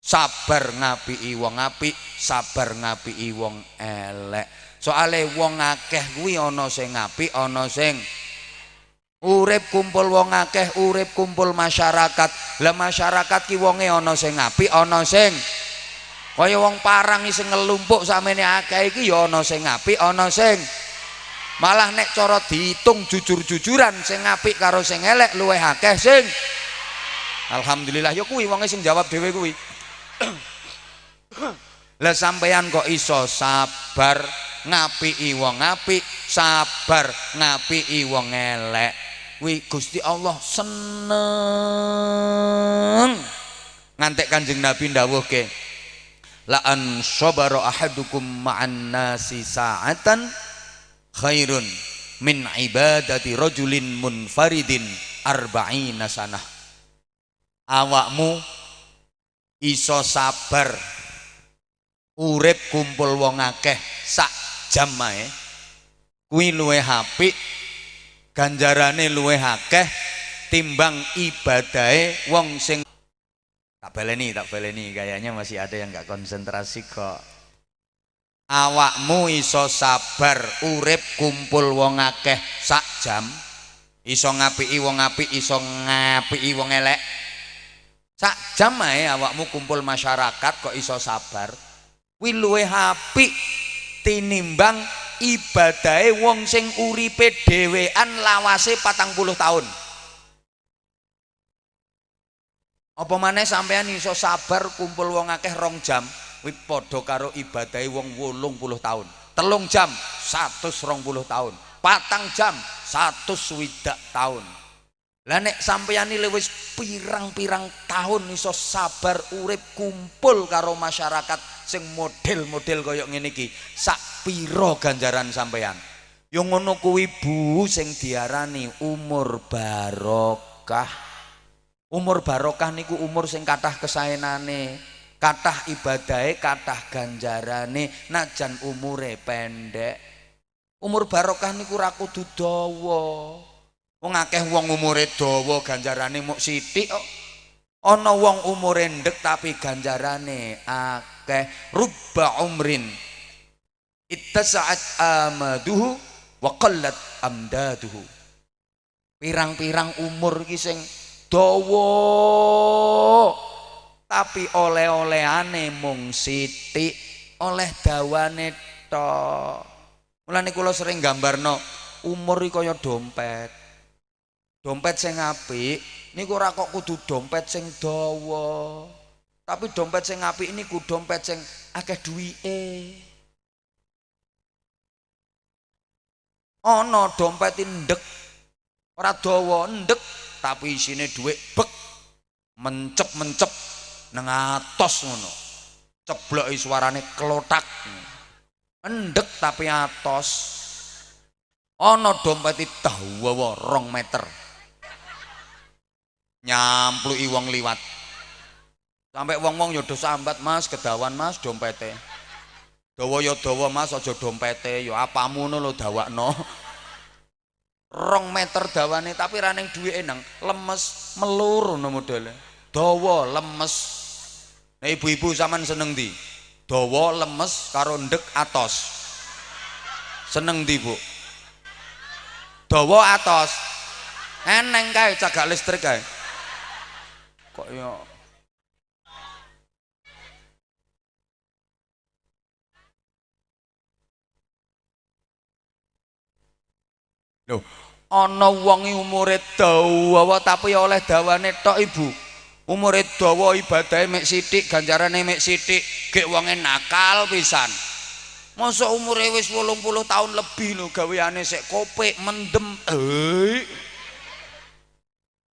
Sabar ngapiki wong apik, sabar ngapiki wong elek. Soale wong akeh kuwi ana sing apik, ana sing urip kumpul wong akeh, urip kumpul masyarakat. Lah masyarakat ki wonge ana sing apik, ana sing kaya wong parang sing ngelumpuk samene akeh iki ya ana sing apik, ana sing malah nek cara diitung jujur-jujuran sing apik karo sing elek luwih akeh sing alhamdulillah ya kuwi wonge sing jawab dhewe kuwi. Lah sampeyan kok iso sabar ngapiki wong apik, sabar ngapiki wong elek. Kuwi Gusti Allah seneng. Ngantek Kanjeng Nabi ndawuhke, la an sabara ahadukum ma'an nasi sa'atan khairun min ibadati rajulin munfaridin arba'ina sanah. Awakmu iso sabar urip kumpul wong akeh sak jam ae kuwi luwih apik, ganjarane luwih akeh timbang ibadahe wong sing tak baleni kayaknya masih ada yang gak konsentrasi kok. Awakmu iso sabar urip kumpul wong akeh sak jam, iso ngapiki wong apik, iso ngapiki wong elek sak jam ae awakmu kumpul masyarakat kok iso sabar, kuwi luwih apik tinimbang ibadahe wong sing uripe dhewean lawase 40 tahun. Apa maneh sampean iso sabar kumpul wong akeh 2 jam, kuwi padha karo ibadahe wong 80 tahun. 3 jam 120 tahun, 4 jam 160 tahun. Lah nek sampeyan iki wis pirang-pirang tahun iso sabar urip kumpul karo masyarakat sing model-model kaya ngene iki, sak pira ganjaran sampeyan? Ya ngono kuwi Bu sing diarani umur barokah. Umur barokah niku umur sing kathah kesaenane, kathah ibadahe, kathah ganjarane, najan umure pendek. Umur barokah niku ra kudu dawa. Wong akeh wong umure dawa ganjarane muk sithik kok. Ana wong umure ndek tapi ganjarane akeh. Rubba umrin ittasa'at amaduhu wa qallat amdaduhu. Pirang-pirang umur iki sing dawa tapi oleh-olehane mung sithik, oleh dawane tok. Mulane kula sering gambarno umur iki kaya dompet. Dompet sing apik niku ora kok kudu dompet sing dawa. Tapi dompet sing apik niku dompet sing akeh duwike. Ana dompet ndek ora dawa ndek tapi isine dhuwit bek mencep-mencep nang atos ngono. Cebloki suarane klotak. Ndek tapi atos. Ana dompet dawa 2 meter. Nyampluki wong liwat sampai wong-wong ya do sambat, Mas kedawan Mas dompete dawa ya dawa Mas, aja dompete ya apamu ngono lho dawakno. 2 meter dawane tapi ra ning duwike nang lemes melur ngono modele dawa lemes. Nah ibu-ibu sampean seneng ndi? Dawa lemes karo ndek atos seneng ndi Bu? Dawa atos eneng kae cagak listrik kae kok ya lho ana wong umure dawa tapi oleh dawane tok Ibu. Umure dawa ibadahe mek sithik, ganjarane mek sithik, gek wonge nakal pisan. Masa umure wis 80 tahun lebih lho gaweane sik kopek mendem.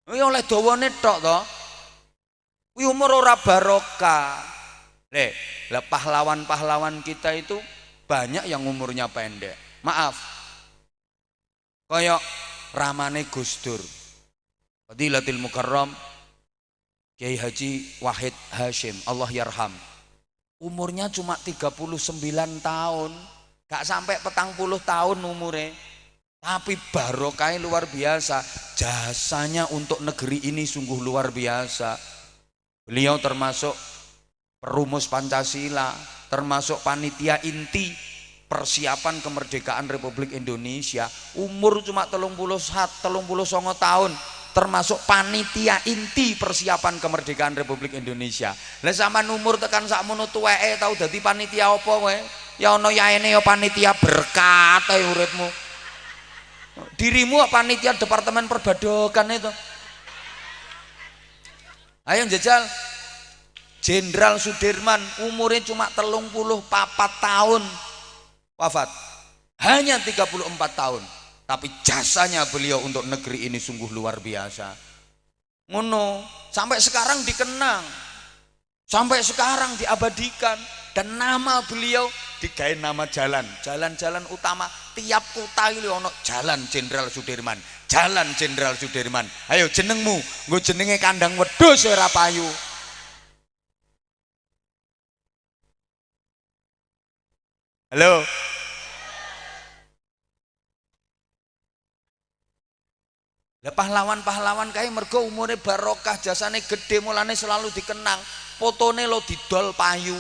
Iki oleh dawane tok to. Kuwi umur ora barokah. Lah pahlawan-pahlawan kita itu banyak yang umurnya pendek. Maaf. Kayak ramane Gus Dur. Fadilatul Mukarram Kiai Haji Wahid Hashim, Allah yarham. Umurnya cuma 39 tahun, gak sampai 40 tahun umurnya. Tapi barokahnya luar biasa. Jasanya untuk negeri ini sungguh luar biasa. Beliau termasuk perumus Pancasila, termasuk panitia inti persiapan kemerdekaan Republik Indonesia. Umur cuma 39 tahun, termasuk panitia inti persiapan kemerdekaan Republik Indonesia. Lah sampean umur tekan sakmono tuweke tau dadi panitia apa kowe? Ya ana yaene ya panitia berkat ae uripmu. Dirimu panitia Departemen Perbadokan itu. Ayo jajal. Jenderal Sudirman umurnya cuma 34 tahun wafat. Hanya 34 tahun. Tapi jasanya beliau untuk negeri ini sungguh luar biasa. Ngono, sampai sekarang dikenang, sampai sekarang diabadikan, dan nama beliau digawe nama jalan utama tiap kota ini ono Jalan Jenderal Sudirman, Jalan Jenderal Sudirman. Ayo jenengmu, nggo jenenge kandang wedhus ora payu. Halo. Lah pahlawan-pahlawan kae mergo umure barokah, jasane gede, mulane selalu dikenang. Fotone lo didol payu.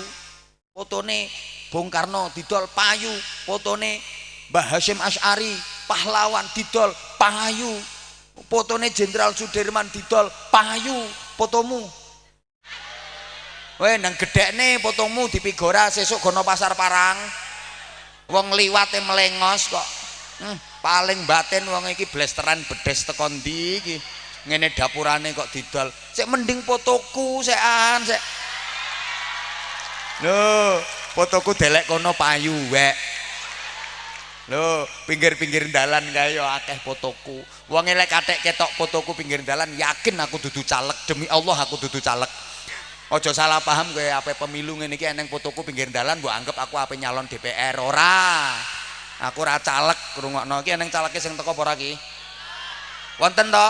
Fotone Bung Karno didol payu. Fotone Mbah Hasyim Asy'ari pahlawan didol payu. Fotone Jenderal Sudirman didol payu. Fotomu. Weh nang gedekne fotomu dipigora sesuk gono pasar parang. Wong liwate melengos kok. Paling batin wong iki blesteran bedes teko ndi iki. Ngene dapurane kok didol. Sik mending fotoku sekan sik. Lho, fotoku delek kono payu wek. Lho, pinggir-pinggir dalan kae yo akeh fotoku. Wong elek kathek ketok fotoku pinggir dalan, yakin aku dudu caleg, demi Allah aku dudu caleg. Ojo salah paham kowe ape pemilu ngene iki eneng fotoku pinggir dalan mbok anggap aku ape nyalon DPR ora. Aku ora caleg, rungokno iki eneng caleke sing teko apa ora iki? Wonten to?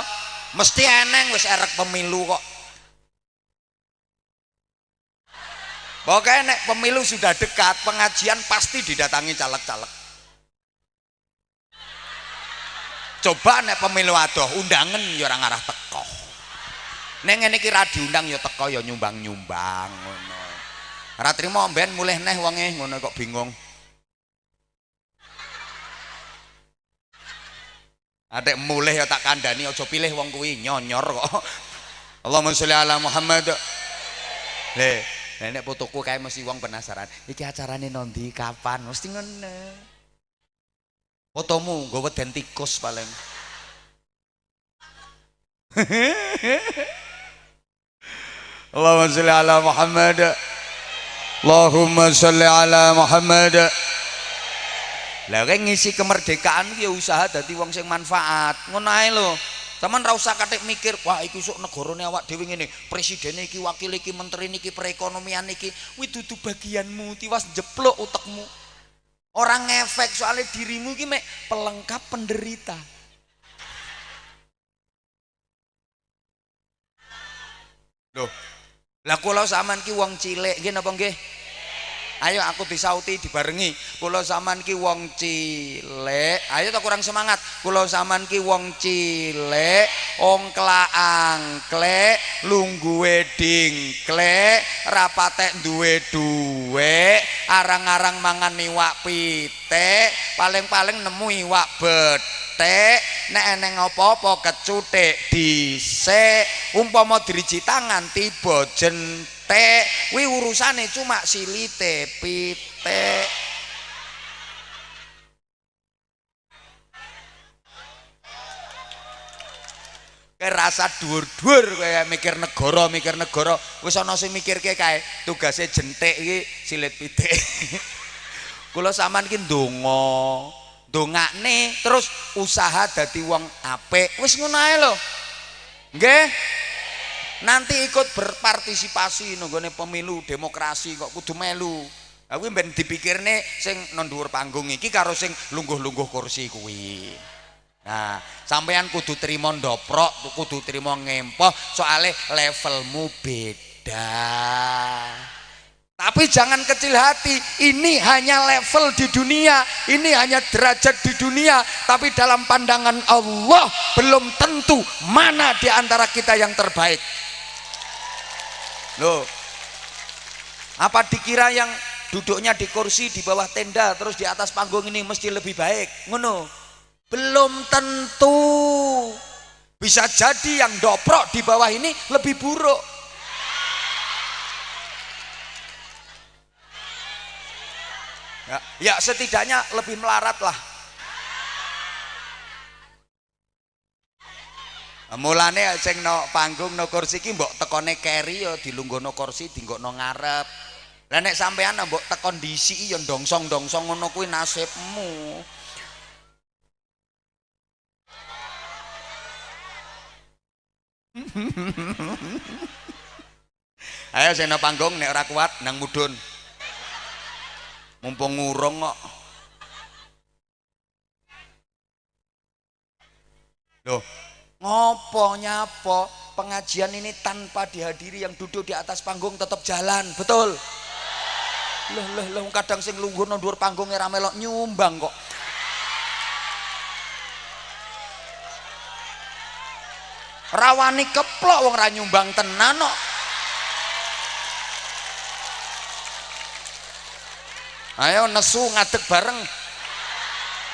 Mesti eneng wis erek pemilu kok. Pokoknya nek pemilu sudah dekat, pengajian pasti didatangi caleg-caleg. Coba nek pemilu adoh undangan ya ora ngarah teko. Nek ngene iki ra diundang ya teko ya nyumbang-nyumbang ngono. Ora trimo mben mulih neh wonge ngono kok bingung. Adek mulih ya tak kandhani aja pilih wong kuwi nyonyor kok. Allahumma sholli ala Muhammad. Nek fotoku kae mesti wong penasaran. Iki acarane nondi kapan? Mesti ngono. Fotomu nggo weden tikus paling. Allahumma sholli ala Muhammad. Allahumma sholli ala Muhammad. Lah kayak ngisi kemerdekaan ya usaha dadi wong sing manfaat. Ngono ae lho. Sampeyan ra usah kathik mikir, wah iku sok negarane awak dhewe ngene, presiden iki, wakil iki, menteri iki, perekonomian iki. Kuwi dudu bagianmu, tiwas jeplok utekmu. Orang ngefek soalnya dirimu iki mek pelengkap penderita. Loh. Lah kula sampean ki wong cilik nggih napa nggih? Ayo aku disauti dibarengi. Kula sampean ki wong cilik. Ayo tak kurang semangat. Kula sampean ki wong cilik, ongkla-angklek, lungguhe dingklek, rapatek duwe duwe, arang-arang mangan iwak pitik, paling-paling nemu iwak betek, nek eneng apa-apa kecuthik dhisik, umpama driji tangan tiba jentik. Wi urusane cuma silite pitik. Rasa dhuwur-dhuwur kayak mikir negara wis ana sing mikirke kae tugase jentik iki silit pitik. Kula sampean ki ndonga, ndongakne terus usaha dadi wong apik. Wis ngono ae lho. Nggih. Nanti ikut berpartisipasi nggone pemilu demokrasi kok kudu melu. Kuwi ben dipikirne sing nang dhuwur panggung iki karo sing lungguh-lungguh kursi kuwi. Nah, sampean kudu trimo ndoprok, kudu trimo ngempoh soale levelmu beda. Tapi jangan kecil hati, ini hanya level di dunia, ini hanya derajat di dunia, tapi dalam pandangan Allah belum tentu mana di antara kita yang terbaik. Loh, apa dikira yang duduknya di kursi di bawah tenda terus di atas panggung ini mesti lebih baik? Ngono. Belum tentu. Bisa jadi yang doprok di bawah ini lebih buruk. Ya setidaknya lebih melarat lah. Mulane sing no panggung no kursi ki mbok tekone keri ya dilungguhno kursi dinggokno ngarep. Lah nek sampean mbok tekon disiki ya ndongsong-ndongsong ngono kuwi nasibmu. Ayo sing no panggung nek ora kuat nang mudhun. Mumpung ngurung kok. Loh, ngopo nyapo pengajian ini tanpa dihadiri yang duduk di atas panggung tetap jalan, betul? Loh, kadang sing lungguh nang dhuwur panggungnya ra melok nyumbang kok. Rawani keplok wong ra nyumbang tenan kok. Ayo nesu ngadeg bareng.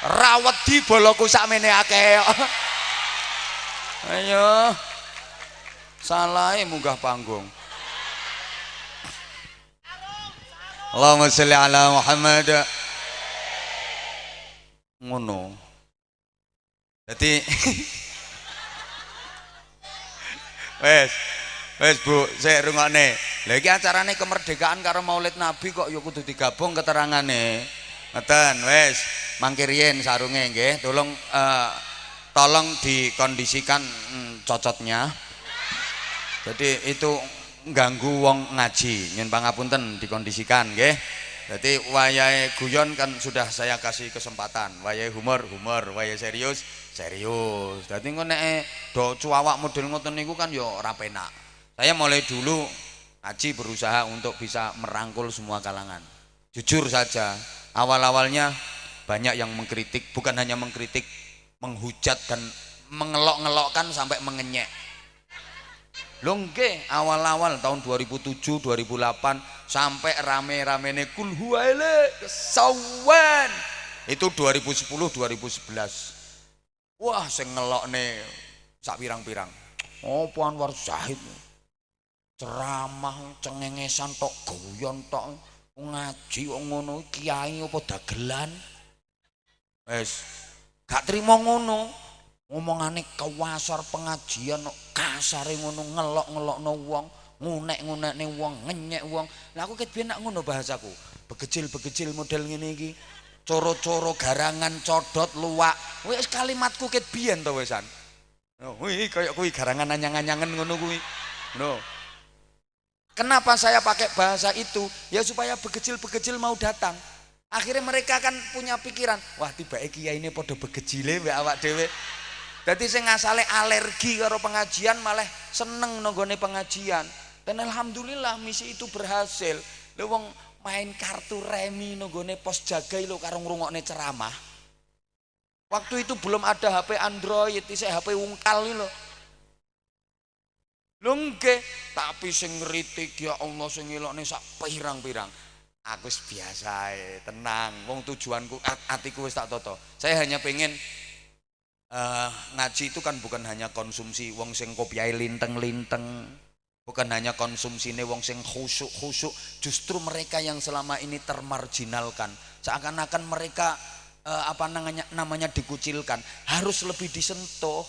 Rawet di boloku sakmene akeh. Ayo. Salahe munggah panggung. Allahumma sholli ala Muhammad. Ngono. Dadi Wes Bu, sik rungokne. Lha iki acarane kemerdekaan karo Maulid Nabi kok ya kudu digabung keterangane. Ngeten, wes mangke riyen sarunge nggih, tolong dikondisikan cocotnya. Jadi itu ganggu wong ngaji. Nyun pangapunten dikondisikan nggih. Jadi wayahe guyon kan sudah saya kasih kesempatan. Wayahe humor, wayahe serius. Jadi engko nek do cuawak model ngoten niku kan ya ora penak. Saya mulai dulu ngaji berusaha untuk bisa merangkul semua kalangan. Jujur saja, awal-awalnya banyak yang mengkritik, bukan hanya mengkritik, menghujat dan mengelok-ngelokkan sampai mengenyek. Lho nggih, awal-awal tahun 2007, 2008 sampai rame-ramene kul huwaile sawan. Itu 2010, 2011. Wah, sing ngelokne sak pirang-pirang. Apa Anwar Zahid? Ceramah cengengesan tok guyon tok ngaji kok ngono kiai apa dagelan. Wes gak trimo ngono. Ngomongane kewasar pengajian kok kasare ngono ngelok-ngelokno wong, ngunek-ngunekne wong, ngenyek wong. Lah aku ket biyen nak ngono bahasaku. Begecil-begecil model ngene iki. Coro-coro garangan codot luwak. Wis kalimatku ket biyen to wesan. Wih kayak kuwi garangan anyang-anyangen ngono kuwi. No. Kenapa saya pakai bahasa itu? Ya supaya begecil-begecil mau datang. Akhirnya mereka kan punya pikiran, wah tibake kiai ini podo begecile mbek awak dhewe. Dadi sing asale alergi karo pengajian malah seneng nanggone pengajian. Dan alhamdulillah misi itu berhasil. Lha wong main kartu remi nanggone pos jagai lho karo ngrungokne ceramah. Waktu itu belum ada HP Android, isih HP ungkal lho. Lho nggih, tapi sing ngritik ya Allah sing ngelokne sak pirang-pirang. Aku wis biasa tenang, wong tujuanku atiku wis tak toto. Saya hanya pengen ngaji itu kan bukan hanya konsumsi wong sing kopiahe linteng-linteng, bukan hanya konsumsine wong sing khusyuk-khusyuk, justru mereka yang selama ini termarginalkan. Seakan-akan mereka namanya dikucilkan, harus lebih disentuh.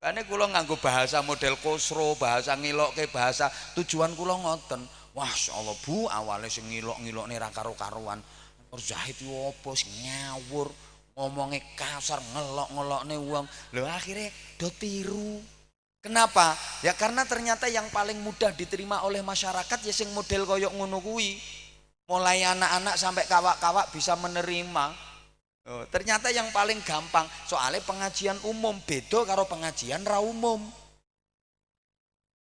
Karena kula nganggo bahasa model kosro, bahasa ngilokke, bahasa tujuan kula ngoten. Wah, insyaallah Bu, awalnya sing ngilok-ngilokne ra karo-karuan. Zahid yo apa sing ngawur, ngomongnya kasar, ngelok-ngelokne wong. Lho akhirnya do tiru. Kenapa? Ya karena ternyata yang paling mudah diterima oleh masyarakat ya sing model koyok ngono kuwi. Mulai anak-anak sampai kawak-kawak bisa menerima. Oh, ternyata yang paling gampang soalnya pengajian umum beda karo pengajian ra umum.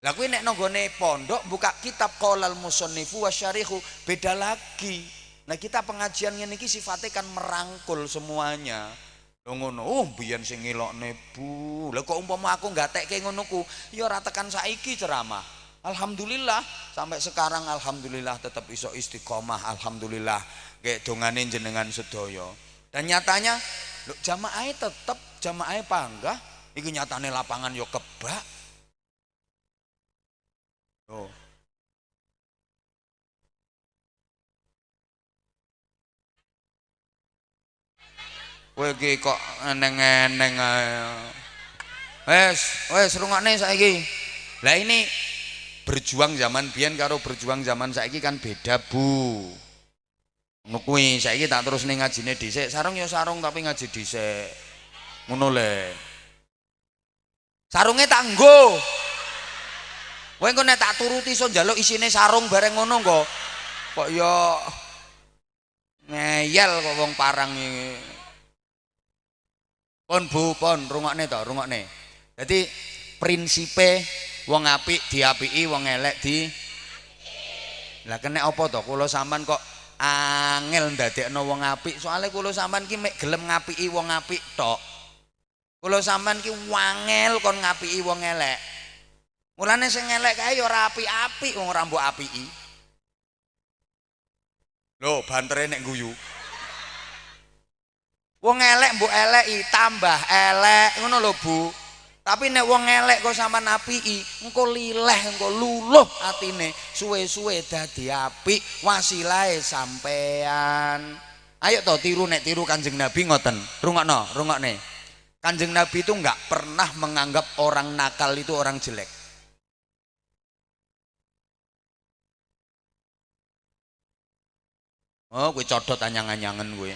Lah kuwi nek nonggone pondok buka kitab Qaulal Musannifu wasyarihu beda lagi. Nah kita pengajian ngene iki sifatnya kan merangkul semuanya. Lho ngono, biyen sing ngelokne Bu. Lah kok umpama aku gatekke ngono ku, ya ora tekan saiki ceramah. Alhamdulillah sampai sekarang alhamdulillah tetap iso istiqomah alhamdulillah kayak dongane jenengan sedaya. Dan nyatanya jamaah tetap jamaah panggah iki nyatane lapangan yo kebak. Oh. Kowe iki kok eneng-eneng ae. Wes rungokne saiki. Lah ini berjuang zaman biyen karo berjuang zaman saiki kan beda, Bu. Ngono kuwi, saiki tak terus ning ngajine dhisik. Sarung ya sarung tapi ngaji dhisik. Ngono le. Sarunge tak nggo. Kowe engko nek tak turuti iso njaluk isine sarung bareng ngono kok. Kok ya ngeyel kok wong parang iki. Pon Bu, pon rungokne to, rungokne. Jadi prinsipe wong apik diapiki, wong elek di. Lah kena apa to? Kula sampean kok angel ndadekno wong apik, soalnya kula sampean ki mek gelem ngapiki wong apik tok. Kula sampean ki wangel kon ngapiki wong elek. Mulane sing elek kae ya ora apik-apik wong ora mbok apiki. Lho, bantere nek guyu. Wong elek mbok eleki tambah elek ngono lho Bu. Tapi nek wong elek kok sampean apiki, engko lileh, engko luluh atine, suwe-suwe dadi apik, wasilahe sampean. Ayo to tiru nek tiru Kanjeng Nabi ngoten. Rungokno, rungokne. Kanjeng Nabi itu enggak pernah menganggap orang nakal itu orang jelek. Oh, kowe codot anyang-anyangen kowe.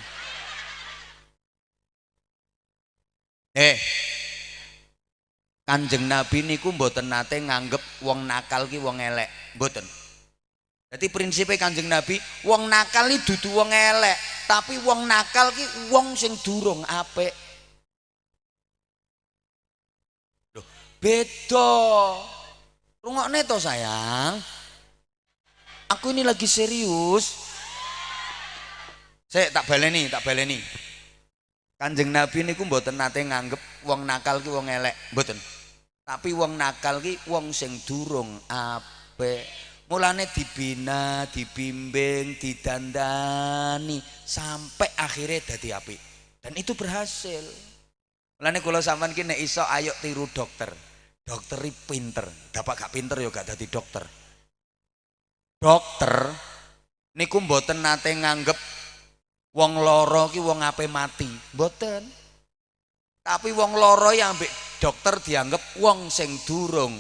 Kanjeng Nabi niku mboten nate nganggep wong nakal ki wong elek, mboten. Jadi prinsipnya Kanjeng Nabi, wong nakal iki dudu wong elek, tapi wong nakal ki wong sing durung apik. Loh, beda. Rungokne to sayang. Aku ini lagi serius. Saya tak baleni, tak baleni. Kanjeng Nabi niku mboten nate nganggep wong nakal ki wong elek, mboten. Tapi wong nakal ki wong sing durung apik. Mulane dibina, dibimbing, didandani sampai akhirnya dadi apik. Dan itu berhasil. Mulane kula sampean ki nek iso ayo tiru dokter. Dokter pinter, dapat gak pinter ya gak dadi dokter. Dokter niku mboten nate nganggep wong loro ki wong ape mati, mboten. Tapi wong loro yang ambek dokter dianggap wong sing durung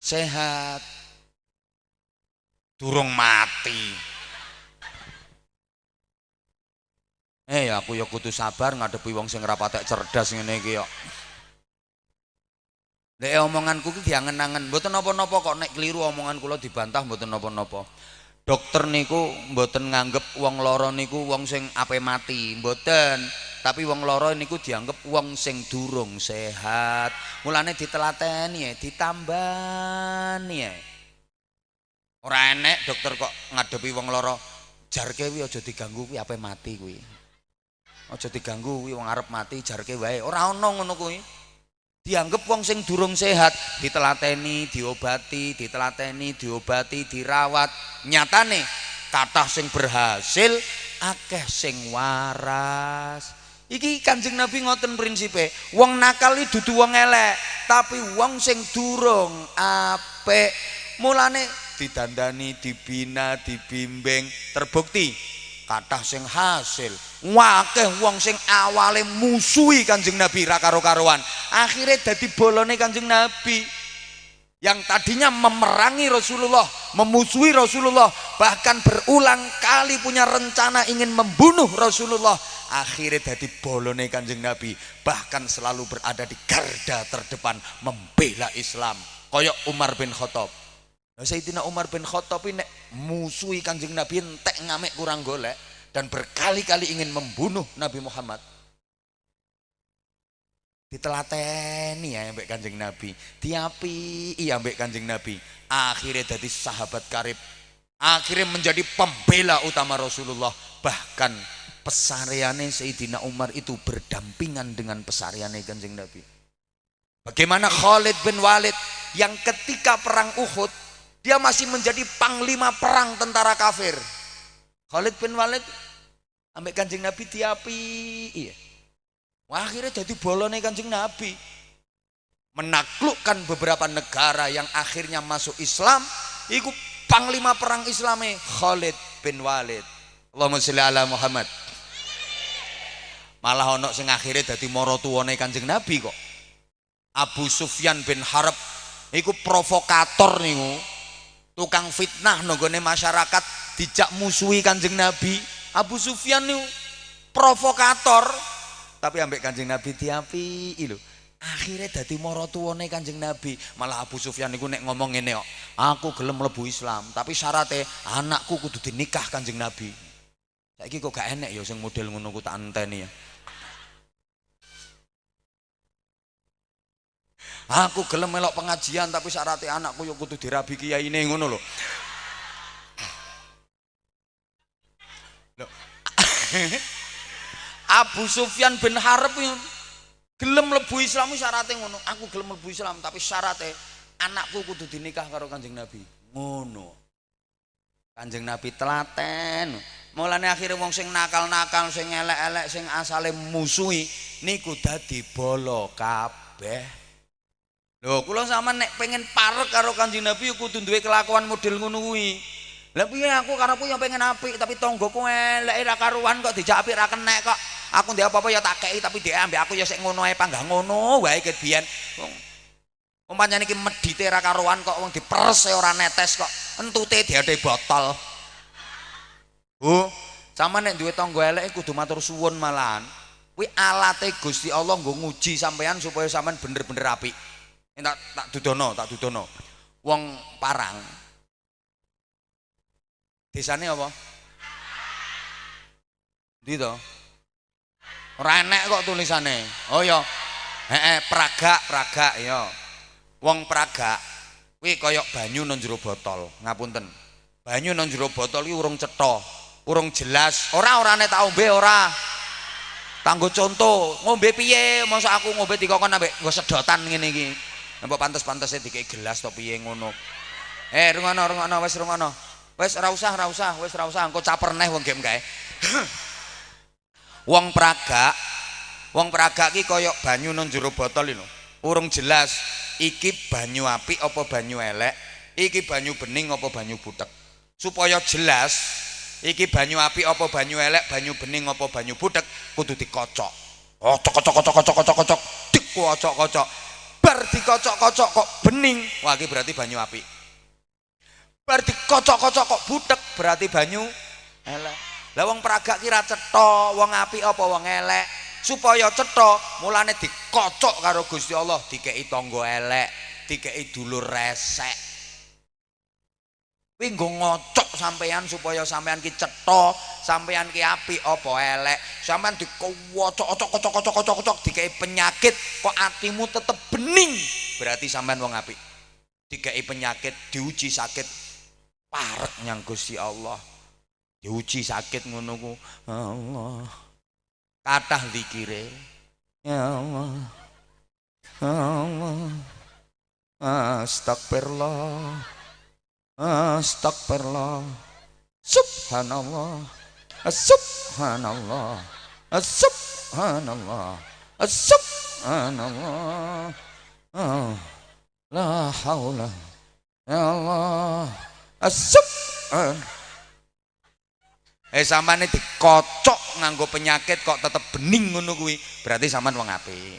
sehat, durung mati. Aku ya kudu sabar ngadepi wong sing ora patek cerdas ngene iki kok. Nek omonganku ki diangen-angen, mboten napa-napa kok nek keliru omongan kula dibantah mboten napa-napa. Dokter niku mboten nganggep wong loro niku wong sing ape mati, mboten. Tapi wong loro niku dianggep wong sing durung sehat. Mulane ditelateni, ditambani. Ora enek dokter kok ngadepi wong loro, jarke kuwi aja diganggu kuwi ape mati kuwi. Aja diganggu kuwi wong arep mati jarke wae. Ora ono ngono kuwi. Dianggep wong sing durung sehat, ditelateni, diobati, ditelateni, diobati, dirawat. Nyatane kathah sing berhasil, akeh sing waras. Iki Kanjeng Nabi ngoten prinsipe. Wong nakal iki dudu wong elek, tapi wong sing durung apik. Mulane didandani, dibina, dibimbing, terbukti kathah sing hasil. Wakeh wong sing awale musuhi Kanjeng Nabi ra karo-karoan, akhire dadi bolone Kanjeng Nabi. yang tadinya memerangi Rasulullah, memusuhi Rasulullah, bahkan berulang kali punya rencana ingin membunuh Rasulullah, akhirnya jadi bolone Kanjeng Nabi, bahkan selalu berada di garda terdepan membela Islam. Koyok Umar bin Khattab. Sayyidina Umar bin Khattab ini musuhi Kanjeng Nabi entek ngamek kurang golek dan berkali-kali ingin membunuh Nabi Muhammad. Ditelateni ya mbek Kanjeng Nabi, diapi iya mbek Kanjeng Nabi, akhirnya jadi sahabat karib, akhirnya menjadi pembela utama Rasulullah. Bahkan pesariane Sayyidina Umar itu berdampingan dengan pesariane Kanjeng Nabi. Bagaimana Khalid bin Walid yang ketika perang Uhud dia masih menjadi panglima perang tentara kafir. Khalid bin Walid ambek Kanjeng Nabi diapi iya. Wah, akhirnya jadi bolone Kanjeng Nabi, menaklukkan beberapa negara yang akhirnya masuk Islam. Iku panglima perang Islame Khalid bin Walid. Allahumma sholli ala Muhammad. Malah ono sing akhirnya jadi mara tuwane Kanjeng Nabi kok. Abu Sufyan bin Harb iku provokator niku, tukang fitnah nonggone masyarakat, dijak musuhi Kanjeng Nabi. Abu Sufyan niku provokator, tapi ambek Kanjeng Nabi diapi lho. Akhirnya dadi mara tuwane Kanjeng Nabi. Malah Abu Sufyan niku nek ngomong ngene kok, aku gelem mlebu Islam, tapi syaratnya anakku kudu dinikah Kanjeng Nabi. Saiki kok gak enek ya sing model ngono ku tak enteni ya. Aku gelem melok pengajian tapi syaratnya anakku yo kudu dirabi kiyaine ngono lho. Abu Sufyan bin Harb gelem mlebu Islam syaratnya ngono. Aku gelem mlebu Islam tapi syaratnya anakku kudu dinikah karo Kanjeng Nabi. Ngono. Kanjeng Nabi telaten. Mulane akhirnya wong sing nakal-nakal, sing elek-elek, sing asale musuhi niku dadi bolo kabeh. Lho, kula sampean nek pengen parek karo Kanjeng Nabi kudu duwe kelakuan model ngono kuwi. Lah piye aku karepku yo pengen apik tapi tanggoku elek ra karuan kok dijak apik ra kenek kok. Aku ndek apa-apa ya tak kei tapi dhek ambek aku ya sik ngono ae panggah ngono wae ket biyen. Wong pancen iki medhite ra karuan kok wong diperes ora netes kok. Entute diadhe botol. Sampeyan nek duwe tangga elek kudu matur suwun malahan. Kuwi alate Gusti Allah nggo nguji sampean supaya sampean bener-bener apik. Tak dudono. Wong Parang. Desane apa? Ndi to? Ora enek kok tulisane. Oh ya. Pragak ya. Wong Pragak kuwi kaya banyu nang jero botol. Ngapunten. Banyu nang jero botol iki urung cetha, urung jelas. Ora nek tak ombe ora. Kanggo contoh, ngombe piye? Masa aku ngombe dikokon ambek nggo sedotan ngene iki. Napa pantes-pantese dikei gelas to piye ngono. Rungono wis rungono. Wis ora usah, engko caper neh wong game kae. Wong Pragak ki koyok banyu nang jero botol lho. Urung jelas iki banyu apik apa banyu elek, iki banyu bening apa banyu butek. Supaya jelas iki banyu apik apa banyu elek, banyu bening apa banyu butek kudu dikocok. Kocok. Dikocok-kocok. Bar dikocok-kocok kok bening, wah iki berarti banyu apik. Bar dikocok-kocok kok butek berarti banyu elek. Lah wong Pragak ki ra cetha, wong apik apa wong elek. Supaya cetha, mulane dikocok karo Gusti Allah, dikeki tangga elek, dikeki dulur resek. Kuwi nggo ngocok sampean supaya sampean ki cetha, sampean ki apik apa elek. Sampean dikocok dikeki penyakit kok atimu tetep bening, berarti sampean wong apik. Dikeki penyakit, diuji sakit, parek nyang Gusti Allah. Diuji sakit ngono ku. Allah. Kathah zikire. Ya Allah. Allah. Astagfirullah. Astagfirullah. Subhanallah. Subhanallah. Subhanallah. Subhanallah. La haula ya Allah. Subhanallah. Sampeyan dikocok nganggo penyakit kok tetep bening ngono kuwi, berarti sampean wong apik.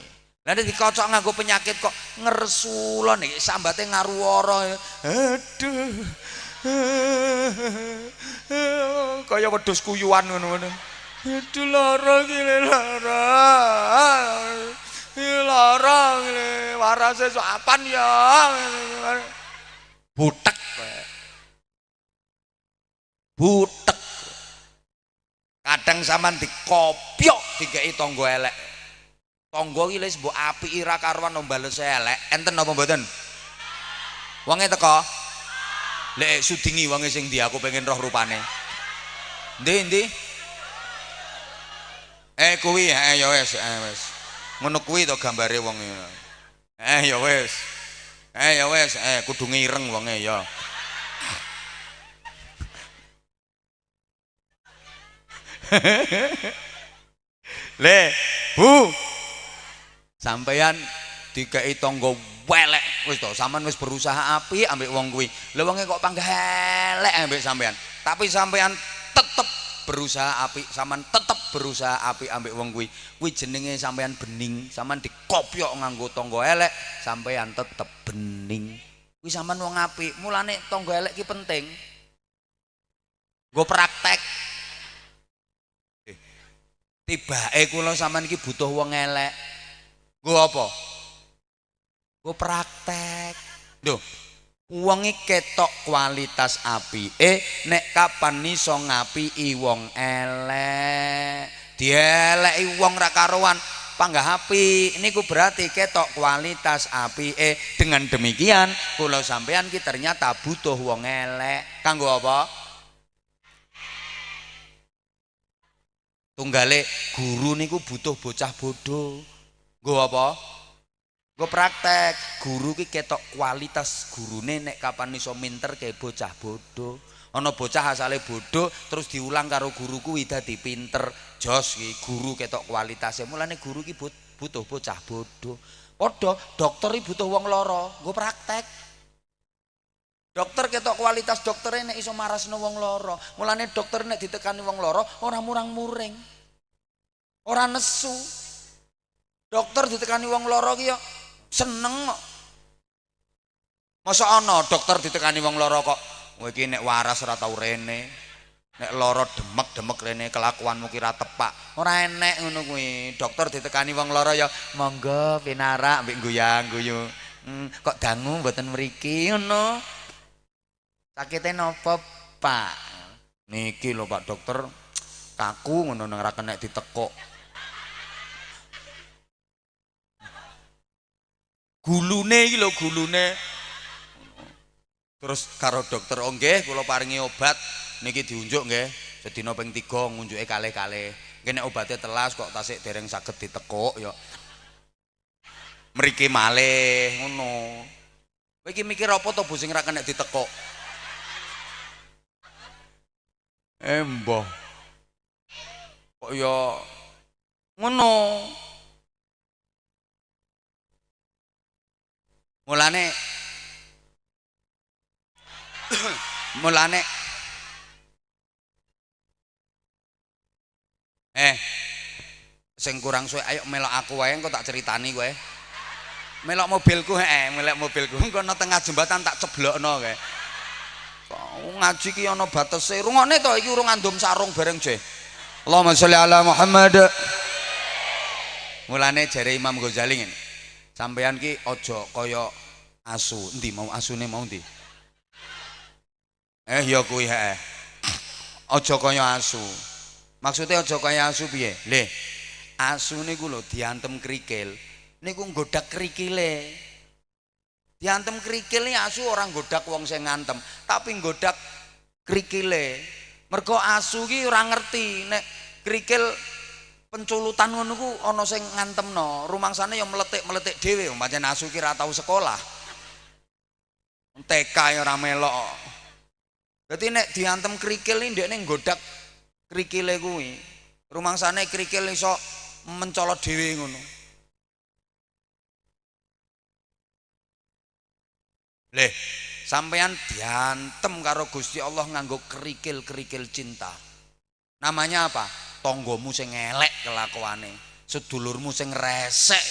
Lah nek dikocok nganggo penyakit kok ngersulon iki sambate ngaruwara. Aduh. Kaya wedhus kuyuan ngono-ngono. Aduh lara iki lara. Lara warase sapan ya. Butek kowe. Butek. Kadang sampean dikopyok dikeki tangga elek. Tangga iki wis mbok apiki ra karuan mbales elek. Enten apa mboten? Wonge teko. Lek sudingi wonge sing ndi aku pengen roh rupane. Ndi? Kuwi ya wis, wis. Ngono kuwi to gambare wong ya wis. Ya wis, kudu ngireng wonge ya. Le, Bu. Sampeyan dikeki tangga welek wis to, sampean wis berusaha apik ambek wong kuwi. Lha wonge kok panggah elek ambek sampean. Tapi sampean tetep berusaha apik, sampean tetep berusaha apik ambek wong kuwi. Kuwi jenenge sampean bening, sampean dikopyok nganggo tangga elek, sampean tetep bening. Kuwi sampean wong apik, mulane tangga elek ki penting. Nggo praktek. Tibake kula sampean iki butuh wong elek. Nggo apa? Nggo praktek. Lho, wong iki ketok kualitas apike nek kapan iso ngapiki wong elek. Dieleki wong ra karuan panggah apik niku berarti ketok kualitas apike. Dengan demikian kula sampean ki ternyata butuh wong elek. Kanggo apa? Tunggale guru niku butuh bocah bodoh. Nggo apa? Nggo praktek. Guru ki ketok kualitas gurune nek kapan iso minter ke bocah bodoh. Ana bocah asale bodoh terus diulang karo guru kuwi dadi pinter. Jos ki guru ketok kualitasé. Mulane guru ki butuh bocah bodoh. Padha dokter iki butuh wong lara, nggo praktek. Dokter ketok kualitas doktere nek iso marasno wong lara. Mulane dokter nek ditekani wong lara ora murang-muring. Ora nesu. Dokter ditekani wong lara ki yo seneng kok. Masa ana dokter ditekani wong lara kok kowe iki nek waras ora tau rene. Nek lara demek-demek rene kelakuanmu ki ra tepak. Ora enek ngono kuwi. Dokter ditekani wong lara ya monggo pinarak mbek guyang-guyu. Kok dangu mboten mriki ngono. Sakite napa, Pak? Niki lho Pak dokter, kaku ngono nang ra kena ditekuk. Gulune iki lho gulune. Terus karo dokter, "Oh nggih, kula paringi obat niki diunjuk nggih. Sedina ping 3 ngunjuke kalih-kalih. Nggih nek obate telas kok tasik dereng saged ditekuk ya. Mriki malih ngono. Kowe iki mikir apa to Bu sing ra kena ditekuk?" Mbah. Kok ya ngono. Mulane sing kurang suwe ayo melok aku wae engko tak ceritani kowe. Melok mobilku melok mobilku engko ana tengah jembatan tak ceblokno kowe. Ngaji ki ana batese. Rungokne to iki urung andum sarung bareng je. Allahumma sholli ala Muhammad. Mulane jare Imam Ghazali ngene. Sampeyan ki aja kaya asu. Endi mau asune mau ndi? Ya kuwi aja kaya asu. Maksudnya aja kaya asu piye? Leh, asu niku lho diantem krikil. Niku nggodak krikile. Diantem krikil iki asu ora nggodak wong sing ngantem, tapi nggodak krikile. Mergo asu ki ora ngerti nek krikil penculutan ngono ku ana sing ngantemno. Rumangsane ya meletik-meletik dhewe, pancen asu ki ora tau sekolah. TK ya ora melok. Dadi nek diantem krikil iki ndekne nggodak krikile kuwi. Rumangsane krikil iso mencolot dhewe ngono. Leh, sampeyan diantem karo Gusti Allah nganggo kerikil-kerikil cinta. Namanya apa? Tanggamu sing elek kelakuane, sedulurmu sing resek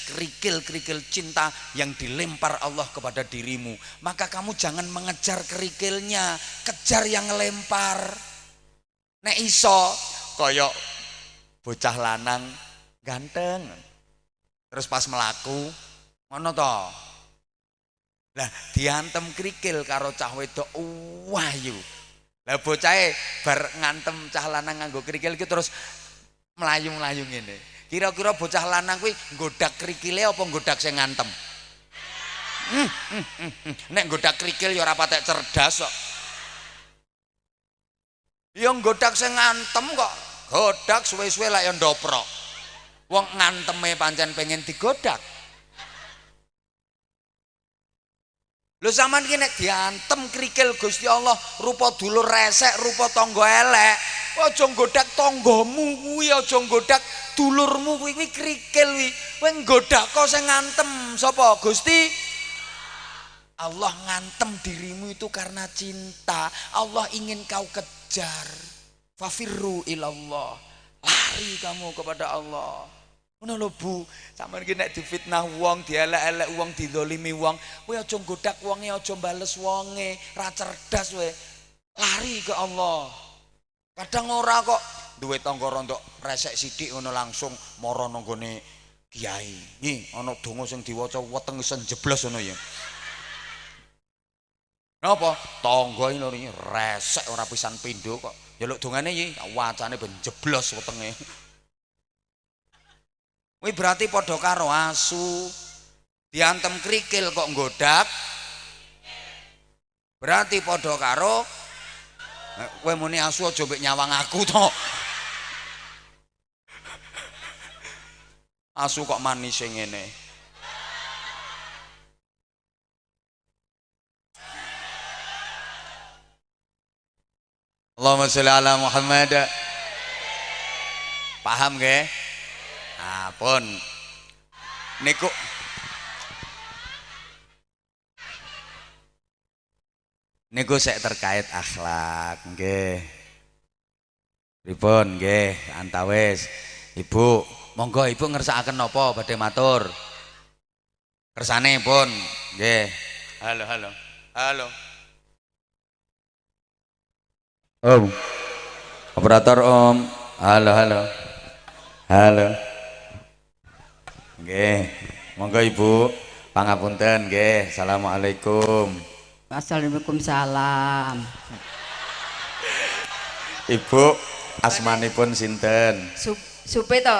kerikil-kerikil cinta yang dilempar Allah kepada dirimu, maka kamu jangan mengejar kerikilnya, kejar yang ngelempar. Nek iso koyok bocah lanang ganteng terus pas melaku ngono to, lah diantem kerikil karo cah wedok wahyu. Lah bocahe bar ngantem cah lanang nganggo kerikil iki terus melayu-melayu ngene. Kira-kira bocah lanang kuwi nggodak kerikile apa nggodak sing ngantem? Nek nggodak kerikil ya ora patek cerdas kok. Ya nggodak sing ngantem kok. Godak suwe-suwe lak ya ndoprok. Wong nganteme pancen pengen digodak. Lho sampean ki nek diantem krikil Gusti Allah rupa dulur resek, rupa tangga elek, aja nggodak tanggamu kuwi, aja nggodak dulurmu kuwi krikil kuwi. Kowe nggodak kok sing ngantem sapa? Gusti Allah ngantem dirimu itu karena cinta. Allah ingin kau kejar. Fafirru ilallah. Lari kamu kepada Allah. Ngono lho Bu, sampeyan ki nek difitnah wong, dielek-elek wong, dizalimi wong, kowe aja nggodak wonge, aja bales wonge, ra cerdas kowe. Lari ke Allah. Kadang ora kok duwe tangga rontok resek sithik ngono langsung mara nang gone kiai. Nggih, ana donga sing diwaca weteng isen jeblos ngono ya. Napa? Tangga iki lho resek ora pisan pindho kok. Njaluk dongane iki wacane ben jeblos wetenge. Kuwi berarti padha karo asu. Diantem krikil kok nggodak. Berarti padha karo kowe muni asu aja mbek nyawang aku to. Asu kok manis sing ngene. Allahumma sholli ala Muhammad. Paham nggih? Nah, pun niku sek terkait akhlak nggih. Pripun nggih, antawis. Ibu, monggo Ibu ngersakaken napa badhe matur? Kersane pun nggih. Halo, halo. Halo. Om. Operator Om. Halo, halo. Halo. Nggih. Monggo Ibu, pangapunten nggih. Assalamualaikum. Waalaikumsalam. Ibu, asmanipun sinten? Supe to,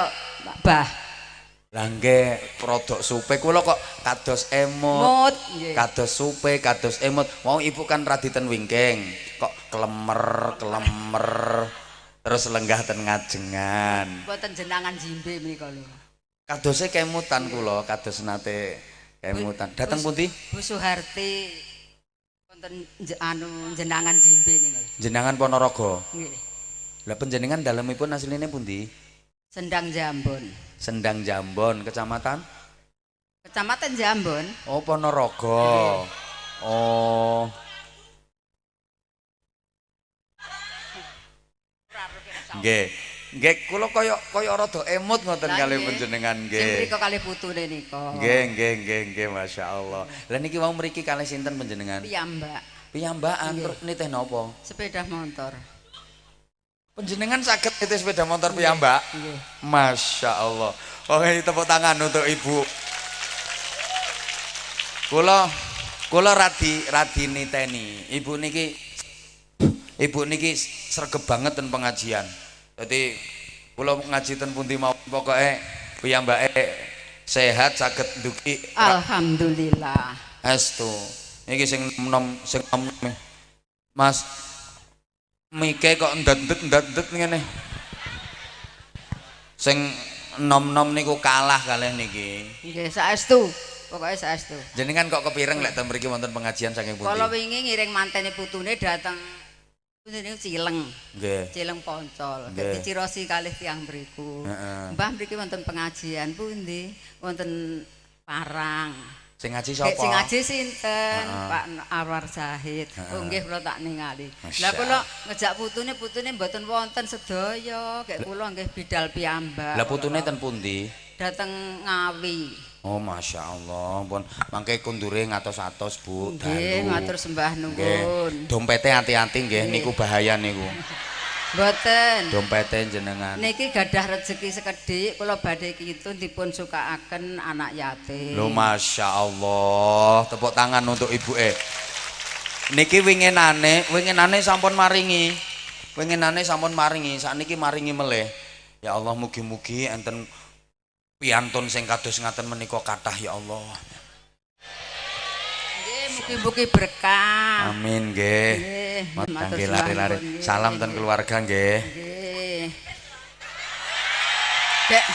Mbah. Lah nggih, produk supe kula kok kados emot. Kados supe, kados emot. Mau Ibu kan raditen wingking, kok klemer. Terus lenggah ten ngajengan. Mboten jenangan jimbe menika lho. Kadose kemutan kula, kados nate kemutan. Dateng pundi? Bu Suharti wonten jenangan jimbe niku. Jenangan Ponorogo. Nggih. Lah panjenengan dalemipun asline pundi? Sendang Jambon. Sendang Jambon, kecamatan? Kecamatan Jambon. Oh, Ponorogo. Oh. Nggih. Nggih, kula kaya rada emut ngoten kalih panjenengan nggih. Sing mriko kalih putune nika. Nggih, masyaallah. Lah niki wau mriki kalih sinten panjenengan? Piyambak. Piyambakan terus nitih napa? Sepeda motor. Panjenengan saged nitih sepeda motor piyambak? Nggih. Masya Allah. Oke, tepuk tangan untuk Ibu. Kula radi niteni. Ibu niki sregep banget ten pengajian. Dadi kula ngaji ten pundi mau pokoke piyambake sehat saged nduki. Alhamdulillah. Estu. Niki sing nom Mas Mike kok ndet ngene. Sing nom-nom niku kalah kalih niki. Nggih, saestu. Pokoke saestu. Jenengan kok kepireng lek ten mriki wonten pengajian saking pundi? Kala wingi ngiring mantene putune dateng pundi Cileng. Nggih. Cileng Poncol. Dadi cirosi kalih tiyang mriku. Mbah mriki wonten pengajian pundi? Wonten Parang. Sing ngaji sapa? Sing ngaji sinten? Pak Anwar Zahid. Oh nggih kula tak ningali. Lah kula ngejak putune mboten wonten sedaya. Kek kula nggih bidal piyambak. Lah putune ten pundi? Dateng Ngawi. Oh masya Allah, pun mangke kundure ngatos-atos Bu. Nggih, matur sembah nuwun. Dompete hati-hati nggih, niku bahaya niku. Mboten. Dompete jenengan. Niki gadah rezeki sekedhik, kula badhe kitun dipun sukaaken anak yatim. Lho masya Allah, tepuk tangan untuk ibuke. Niki winginane sampun maringi. Winginane sampun maringi, sakniki maringi melih. Ya Allah mugi-mugi enten piantun sing kados ngaten menika kathah ya Allah. Nggih, mugi-mugi berkah. Amin nggih. Nggih, matur Kangge sembah lari-lari. nuwun, Salam ten keluarga nggih. Nggih. Dek,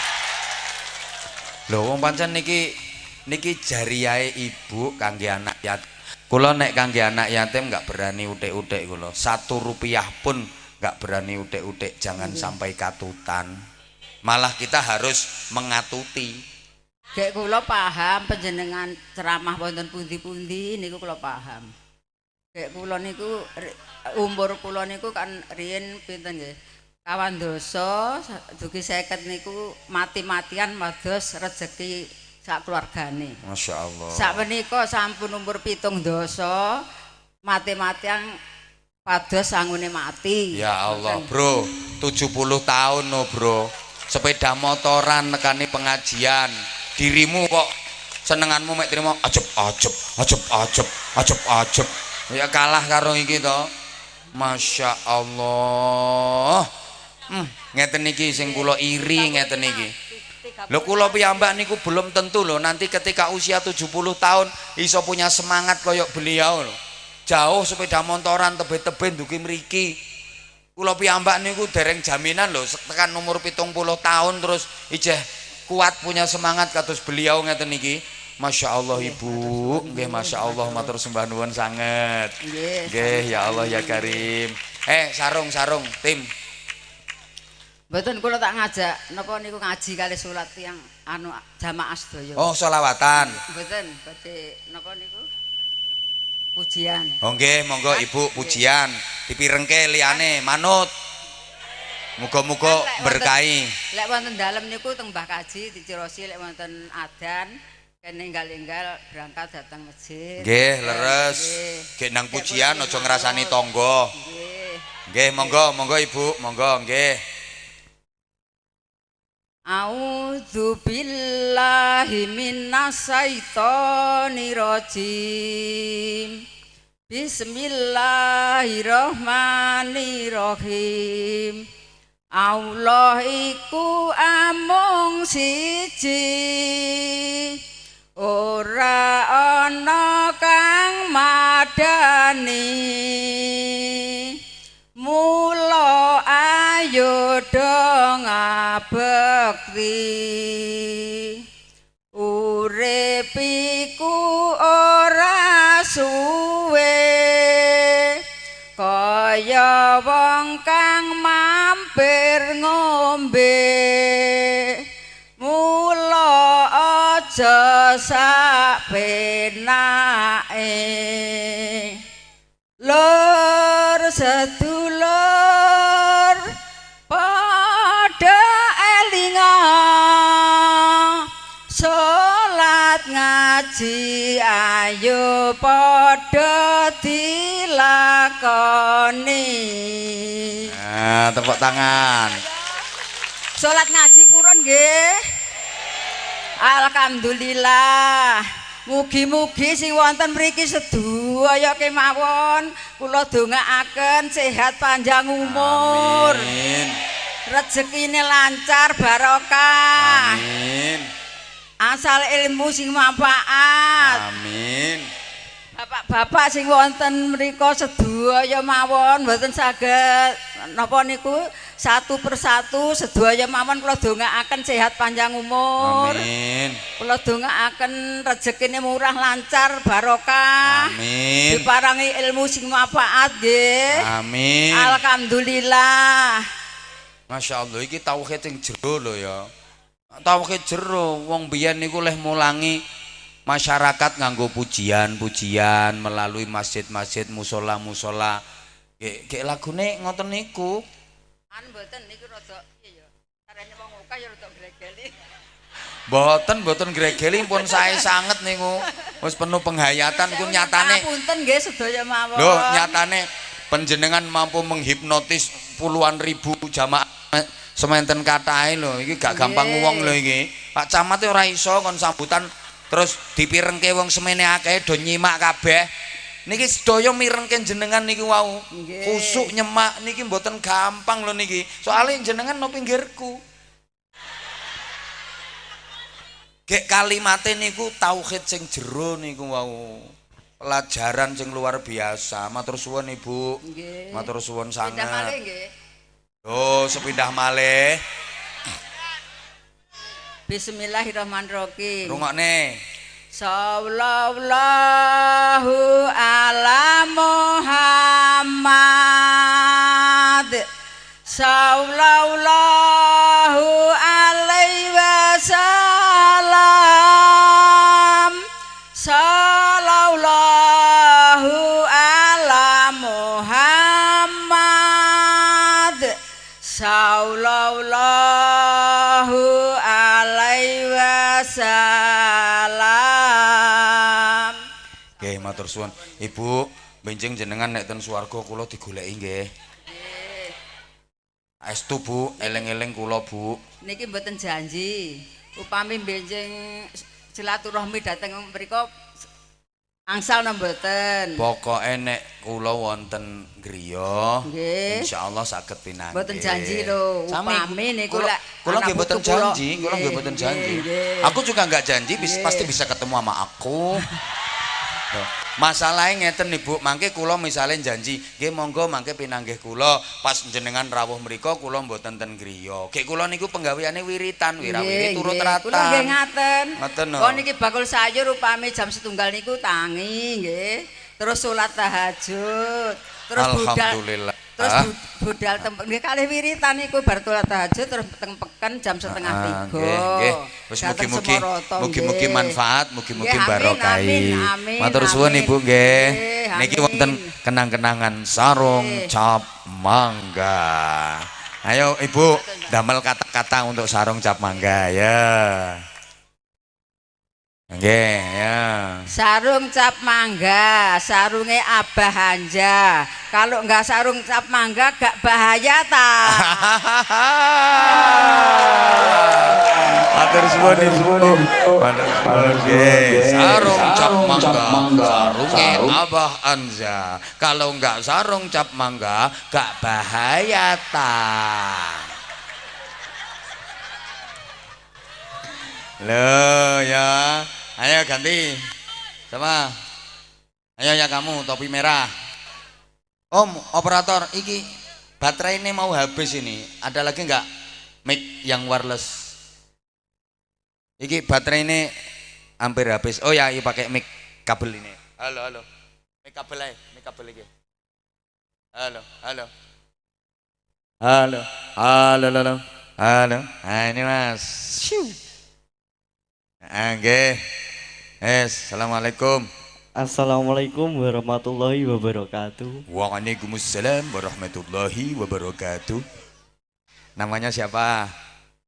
Lho wong pancen niki jariyahe ibu kangge anak yatim. Kula nek kangge anak yatim enggak berani utik-utik kula. 1 rupiah pun enggak berani utik-utik, jangan sampai katutan. Malah kita harus mengatuti. Gek kula paham panjenengan ceramah wonten pundi-pundi niku kula paham. Gek kula niku umur kula niku kan riyen pinten nggih? Kawan dosa dugi 50 niku mati-matian mados rezeki sak keluargane. Masya Allah. Sakmenika sampun umur 7 dosa mati-matian pados sangune mati. Ya Allah, Bro. 70 tahun no, Bro. Sepeda motoran nekani pengajian. Dirimu kok senenganmu mek trimo ajeb. Ya kalah karo iki to. Masya Allah. Ngeten iki sing kula iri ngeten iki. Lho kula piyambak niku belum tentu lho nanti ketika usia 70 tahun iso punya semangat koyok beliau lho. Jauh sepeda motoran tebe-tebe ndugi mriki. Kula piyambak niku dereng jaminan lho tekan umur 70 tahun terus ijeh kuat punya semangat kados beliau ngeten iki. Masya Allah Ibu, nggih Masya Allah matur sembah nuwun sanget. Nggih ya Allah ya Karim. Sarung tim. Mboten kula tak ngajak napa niku ngaji kali salat tiyang anu jamaah sedaya. Oh selawatan. Mboten badhe napa niku pujian. Oh nggih monggo Ibu pujian dipirengke liyane manut. Muga-muga berkahi. Lek wonten dalem niku teng Mbah Kaji dicirosi lek wonten adzan kene enggal-enggal berangkat datang masjid. Nggih leres. Nggih nang pujian aja ngrasani tangga. Nggih. Nggih monggo Ibu, monggo nggih. A'udzu billahi minasyaitonir rajim. Bismillahirrahmanirrahim. Allah iku amung siji, ora ana kang madani. Mula ayo dong ngabekti, urip iku ora suwe kaya wong kang mampir ngombe. Mula aja sak penake lur sedulur padha elinga salat ngaji ayo padha dilakoni. Nah, tepuk tangan. Salat ngaji purun nggih. Alhamdulillah. Mugi-mugi sing wonten mriki sedaya kemawon kula dongaaken sehat panjang umur. Amin. Rezekine lancar barokah. Amin. Asal ilmu sing manfaat. Amin. Bapak-bapak sing wonten mrika sedaya mawon mboten saged napa niku satu persatu sedaya mawon kula dongaaken sehat panjang umur. Amin. Kula dongaaken rezekine murah lancar barokah. Amin. Diparangi ilmu sing manfaat nggih. Amin. Alhamdulillah. Masya Allah iki tauhid sing jero lho ya. Tauhid jero wong biyen niku leh mulangi masyarakat nganggo pujian-pujian melalui masjid-masjid, musola-musola. Nggih lagune ngoten niku. Mboten niku rada piye ya. Carane wong muka ya rada glegeli. Mboten gregeli pun sae sanget niku. Wis penuh penghayatan ku nyatane. Punten nggih sedaya mawon. Lho, nyatane panjenengan mampu menghipnotis puluhan ribu jamaah sementen katahe lho. Iki gak gampang wong lho iki. Pak Camat ora iso kon sambutan terus dipirengke wong semene akeh do nyimak kabeh. Niki sedaya mirengke jenengan niki wau. Khusuk nyemak niki mboten gampang lho niki. Soale jenengan no pinggirku. Gek kalimate niku tauhid sing jero niku wau. Pelajaran sing luar biasa. Matur suwun Ibu. Nggih. Matur suwun sanget. Pindah malih nggih. Oh, sepindah malih. Bismillahirrahmanirrahim. Rungokne. Sallallahu ala Muhammad. Sallallahu alaihi wasallam. Sallallahu ala Muhammad. Sallallahu alaihi wasallam. Nggih, matur suwun. Ibu, benjing jenengan nek ten swarga kula digoleki nggih. Astu Bu, eling-eling kula Bu. Niki mboten janji. Upami benjing silaturahmi dateng mriku angsal napa mboten? Pokoke nek kula wonten griya, Nggih. insyaallah saged pinanggih. Mboten janji lho. Upami niku lek kula nggih anak mboten putu kula- janji, kula nggih mboten janji. Nggih. Aku juga enggak janji pasti bisa ketemu sama aku. Loh, masalahnya ngeten Ibu, mangke kula misale janji, nggih monggo mangke pinanggih kula pas jenengan rawuh mriku kula mboten ten griya. Gek kula niku penggaweane wiritan, wirawiri turut Kula nggih ratan. ngaten. Ngoten lho. Kok niki bakul sayur upami jam 1 niku tangi nggih. Terus salat tahajud. Terus budal. Alhamdulillah. Terus budal tempat nggih kalih wiritan niku bar salat tahajud terus peteng peken jam 2:30. Nggih. Wis Dateng mugi-mugi Semoroto, mugi-mugi nggih. manfaat, mugi-mugi Nggih, amin, barokahi. amin, Matur suwun amin. Ibu nggih. Nggih, Niki amin. wonten kenang-kenangan sarung Nggih. cap mangga. Ayo Ibu, damel kata-kata untuk sarung cap mangga ya. Nggih, ya. Sarung cap mangga, sarunge Abah Hanja. Kalau enggak sarung cap mangga gak bahaya ta. Matur suwun Ibu. Matur suwun nggih. Sarung cap mangga, sarunge Abah Anja. Kalau enggak sarung cap mangga, gak bahaya ta. Loh ya. Ayo ganti. Sama. Ayo ya kamu topi merah. Om operator, iki baterai ini mau habis ini. Ada lagi enggak mic yang wireless? Iki baterai ini hampir habis. Oh ya, iya pakai mic kabel ini. Halo. Mic kabel aja, mic kabel iki. Halo. Nah, ini Mas. Shoo. Nggih. Assalamualaikum. Assalamualaikum warahmatullahi wabarakatuh. Waalaikumsalam warahmatullahi wabarakatuh. Namanya siapa?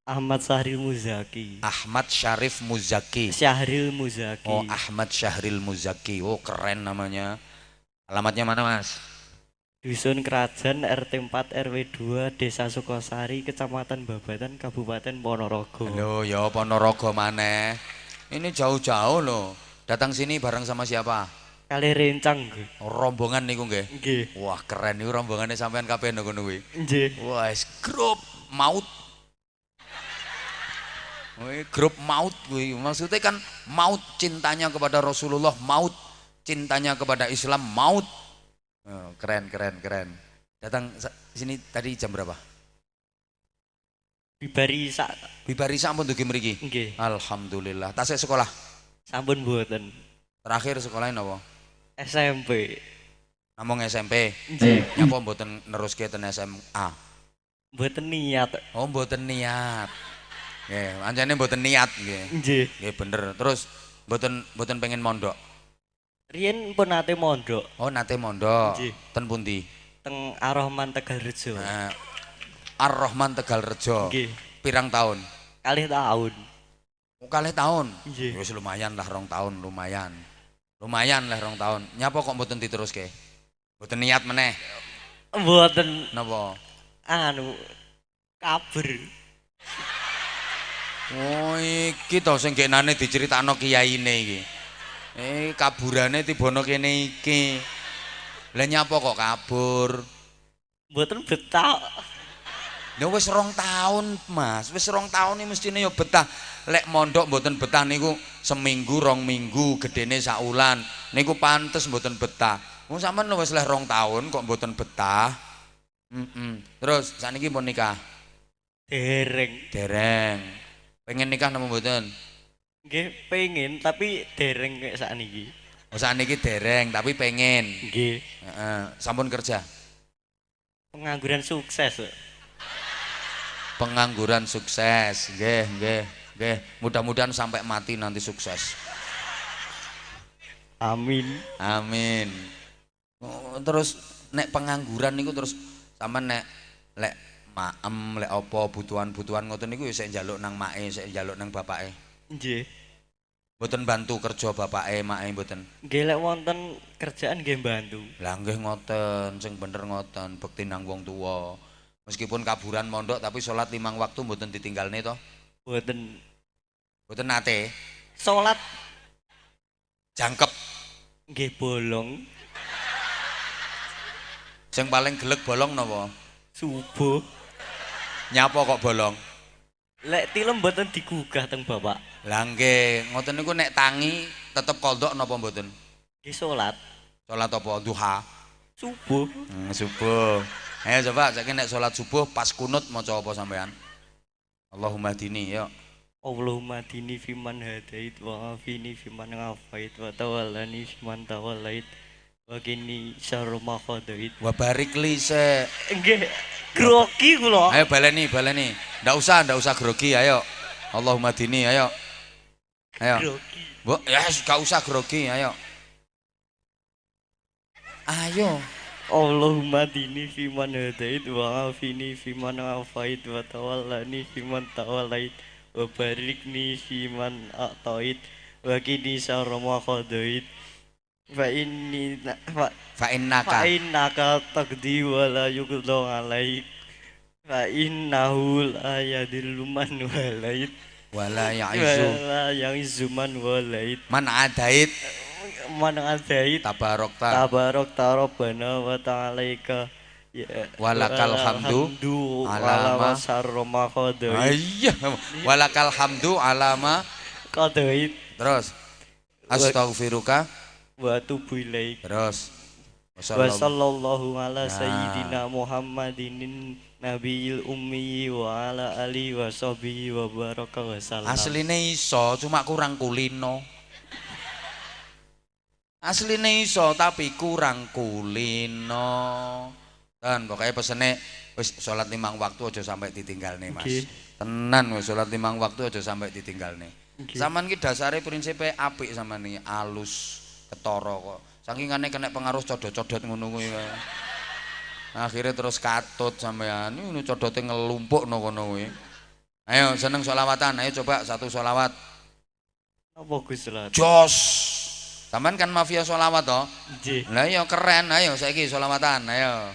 Ahmad Syahril Muzaki. Ahmad Syarif Muzaki. Syahril Muzaki. Oh, Ahmad Syahril Muzaki. Oh, keren namanya. Alamatnya mana, Mas? Dusun Kerajaan RT 4 RW 2 Desa Sukosari Kecamatan Babatan Kabupaten Ponorogo. Halo, ya Ponorogo maneh. Ini jauh-jauh loh. Datang sini bareng sama siapa? Kali rencang. Rombongan niku nggih. Nggih. Wah, keren niku rombongannya sampean kabeh ngono kuwi. Nggih. Wah, grup maut. Grup maut kuwi. Maksudnya kan maut cintanya kepada Rasulullah, maut cintanya kepada Islam, maut. Oh, keren. Datang sini tadi jam berapa? Bibari sak. Bibari sampun dugi mriki. Nggih. Alhamdulillah. Tasik sekolah. Sampun mboten. Terakhir sekolahin apa? SMP. Namung SMP. Nggih. Nyapa mboten neruske ten SMA? Mboten niat. Oh, mboten niat. Nggih, pancene mboten niat nggih. Nggih. Nggih bener. Terus mboten pengen mondok. Riyen pun nate mondok Oh, nate mondok. Nggih. Ten pundi? teng Ar-Rahman Tegalrejo. Ar-Rahman Tegalrejo. Nggih. Pirang tahun? Kalih tahun. Kalih tahun. Nggih. Wis lumayan lah 2 tahun, lumayan. Lumayan lah 2 tahun. Nyapa kok mboten diteruske? Mboten niat meneh. Mboten Napa? anu kabur. Oh iki to sing genane diceritakno kiyaine iki. Kaburane tibono kene iki. Lah nyapa kok kabur? Mboten betah. Ya wis 2 tahun, Mas. Wis 2 tahun iki mestine ya betah. Lek mondok mboten betah niku seminggu, 2 minggu, gedene saulan. Niku pantes mboten betah. Wong sampean wis leh 2 tahun kok mboten betah. Terus sakniki pun nikah? Dereng. Dereng. Pengen nikah napa mboten? Nggih pengen tapi dereng kayak sakniki. Oh sakniki dereng tapi pengen. Nggih. Heeh, sampun kerja. Pengangguran sukses. Pengangguran sukses. Nggih. Mudah-mudahan sampai mati nanti sukses. Amin. Amin. Oh, terus nek pengangguran niku terus sampean nek lek maem lek apa butuhan-butuhan ngoten niku ya sik njaluk nang make, sik njaluk nang bapake. Nggih. Mboten bantu kerja bapake, make mboten. Nggih lek wonten kerjaan nggih bantu. Lah nggih ngoten, sing bener ngoten, bekti nang wong tuwa. Meskipun kaburan mondok tapi salat 5 waktu mboten ditinggalne to. Mboten Mboten nate. salat Jangkep. nggih bolong Sing paling gelek bolong napa? subuh. Nyapa kok bolong? Lek tilem mboten digugah teng bapak. Lah nggih, ngoten niku nek tangi tetep kondok napa mboten? Nggih salat Salat apa? Duha. subuh. Subuh. Ayo coba saiki nek salat subuh pas kunut maca apa sampean? Allahumma dini yuk. Allahumma dini fiman hadait wa afini fiman ngafait wa tawallani fiman tawallait wa qini syarra ma qadait. Wa barik li se. Nggih grogi kula. Ayo baleni. Ndak usah grogi ayo. Allahumma dini ayo. Ayo. Grogi. Mbok ya gak usah grogi ayo. Ayo. Allahumma dini fiman hadait wa afini fiman ngafait wa tawallani fiman tawallait wa barikni fiman a'tait wa qini syarra ma qadait. Fa innaka taqdi wa la yuqda alaik fa innahu la yadillu man walait Wala wa ya'izzu man walait man adait man adait tabarokta tabarak rabbana wa ta'alaika ya walakal hamdu alama sarroma qadait iya walakal hamdu alama qadait terus astaghfiruka wa atubu ilaik terus wa sallallahu ala sayyidina Muhammadin nabiyil ummi wa ala alihi wa sahbihi wa baraka wa salam. asline iso cuma kurang kulino. Asline iso tapi kurang kulino. Dan pokoknya pesene wis salat 5 waktu aja sampai ditinggalne Mas. Okay. Tenan wis salat 5 waktu aja sampai ditinggalne. Okay. Sampeyan ki dasare prinsipe apik sampean iki alus ketara kok. Sakingane kena pengaruh codot-codot ngono kuwi. Akhirnya terus katut sampean. Ini codote ngelumpukno kono kuwi. Ayo seneng sholawatan, ayo coba satu sholawat. Apa Gus salat? Jos. Sampean kan mafia sholawat toh? Nggih. Lah iya keren, ayo saiki sholawatan, ayo.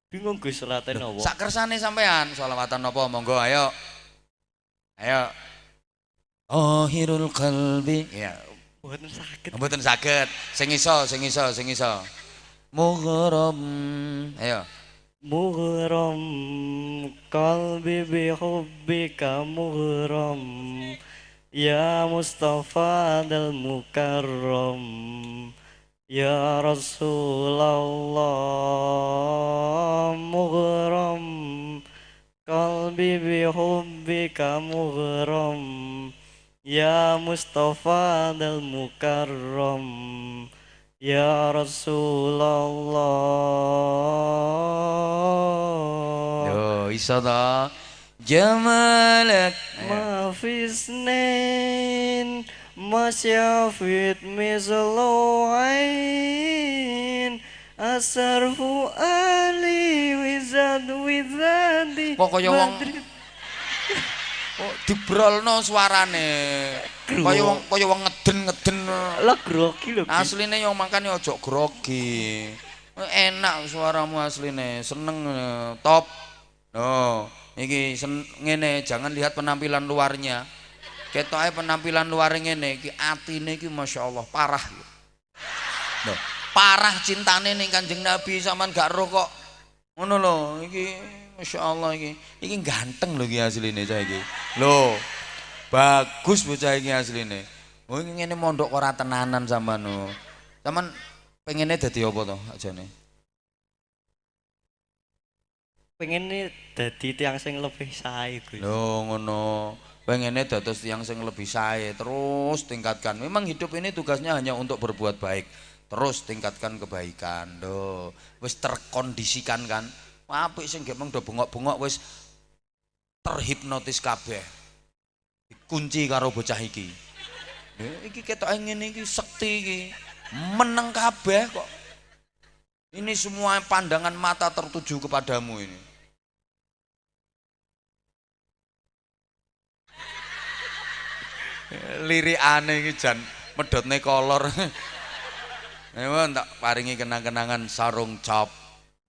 Bingung Gus salate napa? Sak kersane sampean sholawatan napa monggo ayo. Ayo. Akhirul qalbi. Ya, Mboten saged. mboten saged. Sing iso. Mughram. Ayo. Mughram qalbi bi hubbika mughram ya Mustafa dal mukarram ya Rasulullah mughram qalbi bi hubbika mughram ya Mustafa dal mukarram ya Rasulullah. Yo iso to. Jamalak. Ma fi isnain ma syafit mislu ain asarfu ali wizadi Kok kaya wong Oh, dibrolno suarane. Kaya wong ngeden-ngeden. Lah grogi lho. Asline yo makane ojo grogi. Enak suaramu asline, seneng top. Oh, iki ngene, jangan lihat penampilan luarnya. Ketoke penampilan luar ngene iki atine iki masyaallah parah. Loh, parah cintane ning Kanjeng Nabi sampean gak roh kok. Ngono lho, iki masyaallah iki ganteng lho iki asline cah iki. Lho, bagus bocah iki asline. Oh ngene mondok ora tenanan sampean no. Sampean pengene dadi apa to ajane? Pengene dadi tiyang sing lebih sae, Gus. Lho ngono. Pengene dados tiyang sing lebih sae, terus tingkatkan. Memang hidup ini tugasnya hanya untuk berbuat baik. Terus tingkatkan kebaikan. Lho, wis terkondisikan kan. Apik sing gek mung do bengok-bengok wis terhipnotis kabeh. Dikunci karo bocah iki. Iki ketoke ngene iki sekti iki. Meneng kabeh kok. Ini semua pandangan mata tertuju kepadamu ini. Lirikane iki jan medhotne kolor. Emang tak paringi kenang-kenangan sarung cap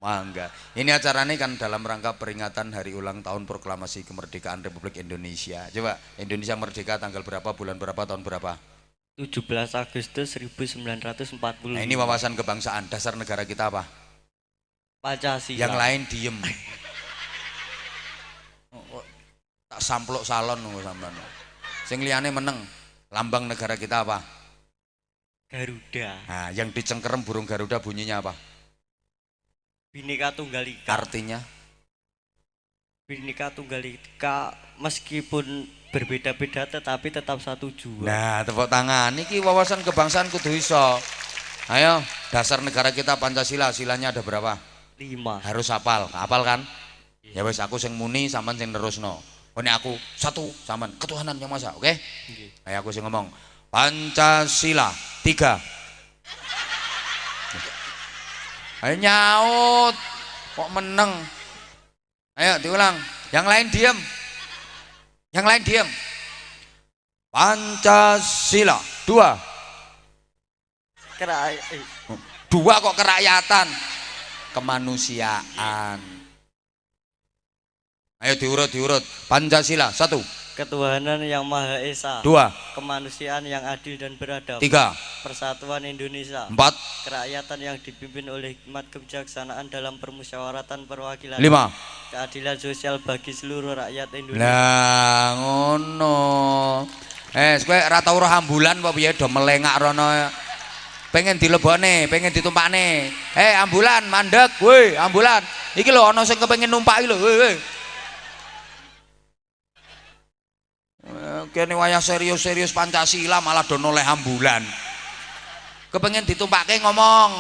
mangga. Ini acaranya kan dalam rangka peringatan hari ulang tahun proklamasi kemerdekaan Republik Indonesia. Coba Indonesia merdeka tanggal berapa, bulan berapa, tahun berapa? 17 Agustus 1945. Nah, ini wawasan kebangsaan. Dasar negara kita apa? Pancasila. Yang lain diem. Tak samplok salon sampean. Sing liyane meneng. Lambang negara kita apa? Garuda. Nah, yang dicengkerem burung Garuda bunyinya apa? Bhinneka Tunggal Ika. Artinya? Bhinneka Tunggal Ika meskipun berbeda-beda tetapi tetap satu jua. Nah, tepuk tangan. Niki wawasan kebangsaan kudu iso. Ayo, dasar negara kita Pancasila, silanya ada berapa? 5. Harus hafal. Hafal kan? Ya wes aku sing muni, sampean sing nerusno. Ini aku satu, sampean ketuhanan yang masa, oke? Ayo aku sing ngomong. Pancasila 3. Ayo nyaut. Kok meneng? Ayo diulang. Yang lain diem. Yang lain diem. Pancasila 2. 2 kok kerakyatan. Kemanusiaan. Ayo diurut. Pancasila 1. Ketuhanan yang Maha Esa. 2. Kemanusiaan yang adil dan beradab. 3. Persatuan Indonesia. 4. Kerakyatan yang dipimpin oleh hikmat kebijaksanaan dalam permusyawaratan perwakilan. 5. Keadilan sosial bagi seluruh rakyat Indonesia. Lah ngono. Kowe ora tau roh ambulan apa piye do melengak rono. Pengen dilebokne, pengen ditumpakne. Ambulan mandek, woi, ambulan. Iki lho ana sing kepengin numpak iki lho, woi. Kene wayah serius-serius Pancasila malah do noleh ambulan. Kepengen ditumpake ngomong.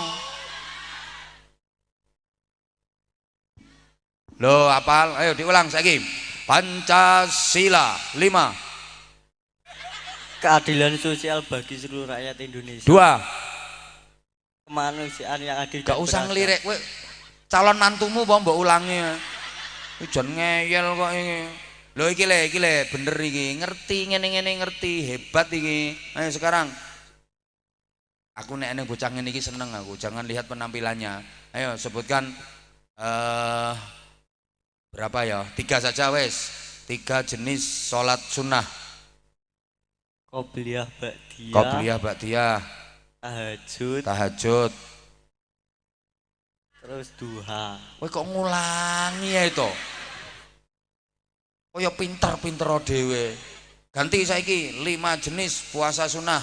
Loh, apal? Ayo diulang saiki. Pancasila 5. Keadilan sosial bagi seluruh rakyat Indonesia. 2. Kemanusiaan yang adil. Gak dan usah beradab. ngelirik kowe. Calon mantumu mbok ulangi. Jan ngeyel kok iki. Lho iki le bener iki. Ngerti ngene-ngene ngerti, hebat iki. Ayo sekarang. Aku nek ning bocah ngene iki seneng aku. Jangan lihat penampilannya. Ayo sebutkan berapa ya? 3 saja wes. 3 jenis sholat sunnah. Qobliyah ba'diyah. Qobliyah ba'diyah. Tahajud. Tahajud. Terus duha. Kowe kok ngulangi ya itu? Kaya pinter-pinter dhewe. Ganti saiki 5 jenis puasa sunnah.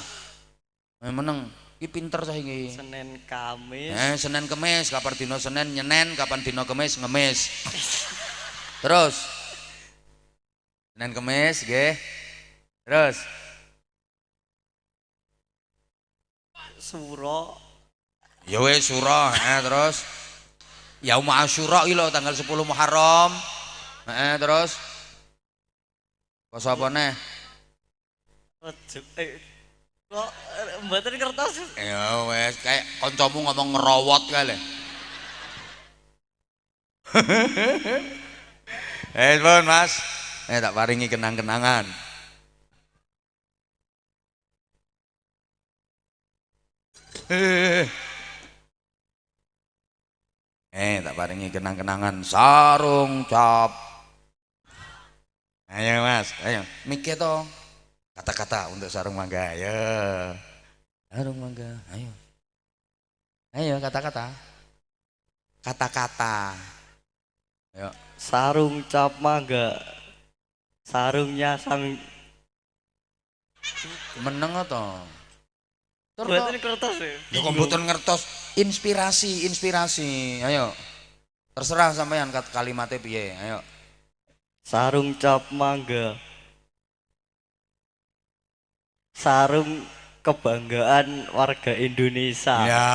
Meneng. Iki pinter saiki. Senin Kamis. Senin Kemis, kapan dino Senin nyenen, kapan dino Kemis ngemis. Terus Senin Kemis nggih. Terus Suro. ya wis surah, terus Yaum Asyura iki lho tanggal 10 Muharram. Terus poso apa neh? Kok mboten kertas. Ya wes kayak kancamu ngomong ngerowot kae lho. Pun Mas. Tak paringi kenang-kenangan. Tak paringi kenang-kenangan sarung cap. Ayo Mas, ayo mikir toh kata-kata untuk sarung mangga. Ayo sarung mangga, ayo kata-kata ayo Sarung cap mangga. Sarungnya sang meneng toh. buatan kertas ya. Ya komputer ngertos inspirasi. Ayo. Terserah sampean kalimatnya piye. Ayo. Sarung cap mangga. Sarung kebanggaan warga Indonesia. Ya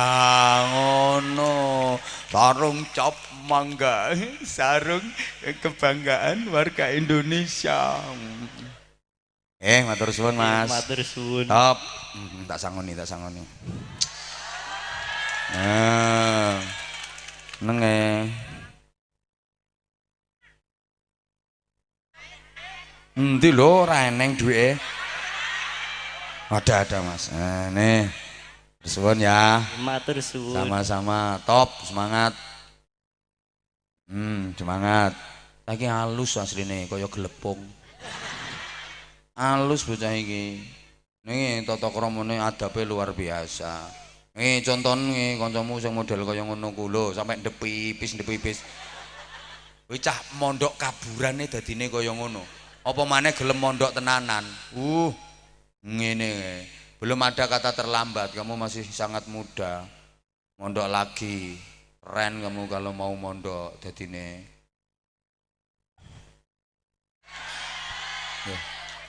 ngono. Sarung cap mangga. Sarung kebanggaan warga Indonesia. Matur suwun Mas. Matur suwun. Top. Tak sangoni. Nah. Nenge. Endi lho ora eneng duwike? Ada Mas. Nah, nih. Suwun ya. Matur suwun. Sama-sama. Top, semangat. Semangat. Lagi halus asline kaya glepung. Halus bocah iki. Nih tata kramane adabe luar biasa. Nih conton nih kancamu sing model kaya ngono ku lho, sampe ndepipis. Kuwi cah mondok kaburane dadine kaya ngono. Apa maneh gelem mondok tenanan. Ngene. Belum ada kata terlambat, kamu masih sangat muda. Mondok lagi. Keren kamu kalau mau mondok dadine.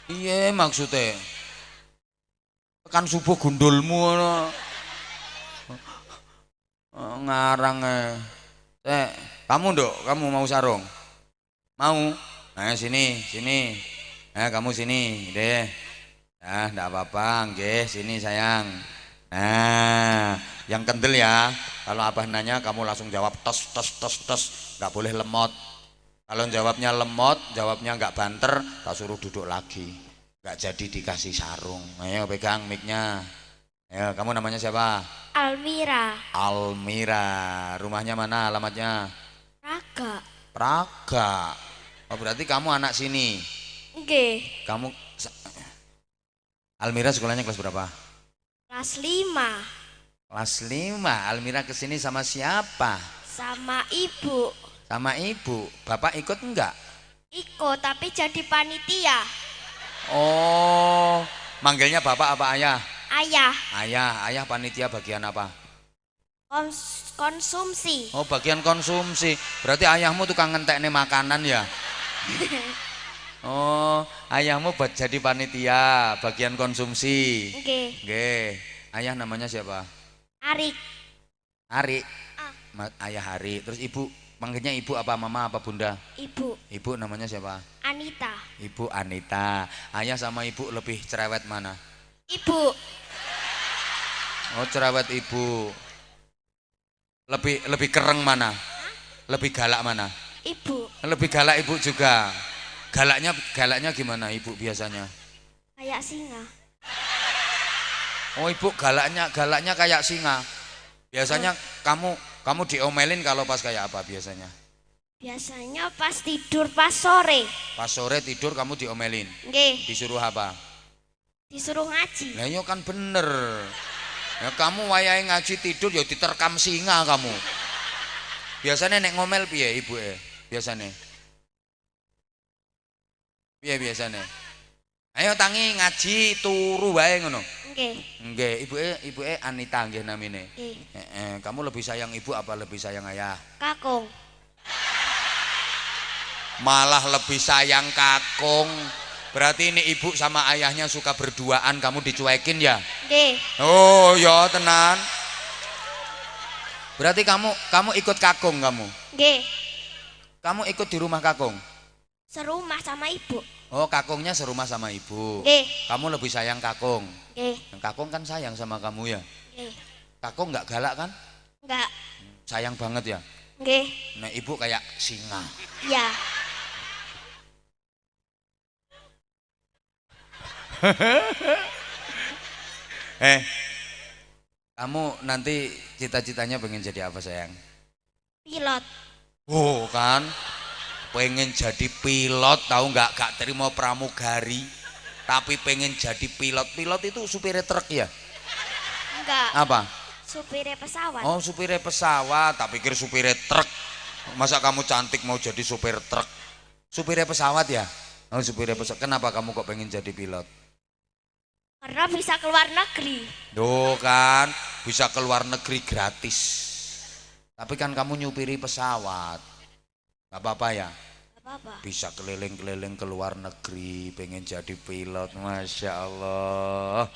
Iya maksudnya tekan subuh gundulmu ngarang kamu nduk, kamu mau sarung? Mau? Nah sini kamu sini deh. Nah enggak apa-apa nggih, sini sayang. Nah yang kendel ya, kalau abah nanya kamu langsung jawab tos, nggak boleh lemot. Kalau jawabnya lemot, jawabnya nggak banter, tak suruh duduk lagi. Nggak jadi dikasih sarung. Ayo pegang mic-nya. Ayo, kamu namanya siapa? Almira. Rumahnya mana alamatnya? Praga. Oh berarti kamu anak sini. Nggih. Kamu Almira sekolahnya kelas berapa? Kelas 5. Kelas 5. Almira kesini sama siapa? Sama ibu. Sama ibu. Bapak ikut enggak? Ikut tapi jadi panitia. Oh, manggilnya bapak apa ayah? Ayah. Ayah panitia bagian apa? Konsumsi. Oh, bagian konsumsi. Berarti ayahmu tukang ngentekne makanan ya? Oh, ayahmu jadi panitia bagian konsumsi. Nggih. Ayah namanya siapa? Arik. Ayah Hari. Terus ibu manggilnya ibu apa mama apa bunda? Ibu. Ibu namanya siapa? Anita. Ibu Anita. Ayah sama ibu lebih cerewet mana? Ibu. Oh cerewet ibu. Lebih kereng mana? Lebih galak mana? Ibu. Lebih galak ibu juga. Galaknya gimana ibu biasanya? Kayak singa. Oh ibu galaknya kayak singa. Biasanya kamu diomelin kalau pas kayak apa biasanya? Biasanya pas tidur pas sore. Pas sore tidur kamu diomelin. Nggih. Disuruh apa? Disuruh ngaji. Lah iya kan bener. Ya kamu wayahe ngaji tidur ya diterkam singa kamu. Biasanya nek ngomel piye ibuke? Biasanya. Piye biasanya? Ayo tangi ngaji turu wae ngono. Nggih, ibuke Anita nggih namine. Kamu lebih sayang ibu apa lebih sayang ayah? Kakung. Malah lebih sayang kakung. Berarti ini ibu sama ayahnya suka berduaan, kamu dicuekin ya? Nggih. Oh ya tenan. Berarti kamu ikut kakung kamu? Nggih. Kamu ikut di rumah kakung? Serumah sama ibu. Oh kakungnya serumah sama ibu. Nggih. Kamu lebih sayang kakung? Nggih. Kakung kan sayang sama kamu ya? Nggih. Kakung nggak galak kan? Enggak. Sayang banget ya? Nggih. Nah ibu kayak singa. Iya. Kamu nanti cita-citanya pengen jadi apa sayang? Pilot. Oh kan, pengen jadi pilot, tahu nggak? Gak terima pramugari, tapi pengen jadi pilot. Pilot itu supir truk ya? Enggak. Apa? Supir pesawat. Oh supir pesawat, tak pikir supir truk. Masa kamu cantik mau jadi supir truk? Supir pesawat ya? Oh supir pesawat. Kenapa kamu kok pengen jadi pilot? Karena bisa keluar negeri. Duh kan, bisa keluar negeri gratis. Tapi kan kamu nyupiri pesawat, nggak apa-apa ya? Gak apa-apa. Bisa keliling-keliling ke luar negeri, pengen jadi pilot, masya Allah.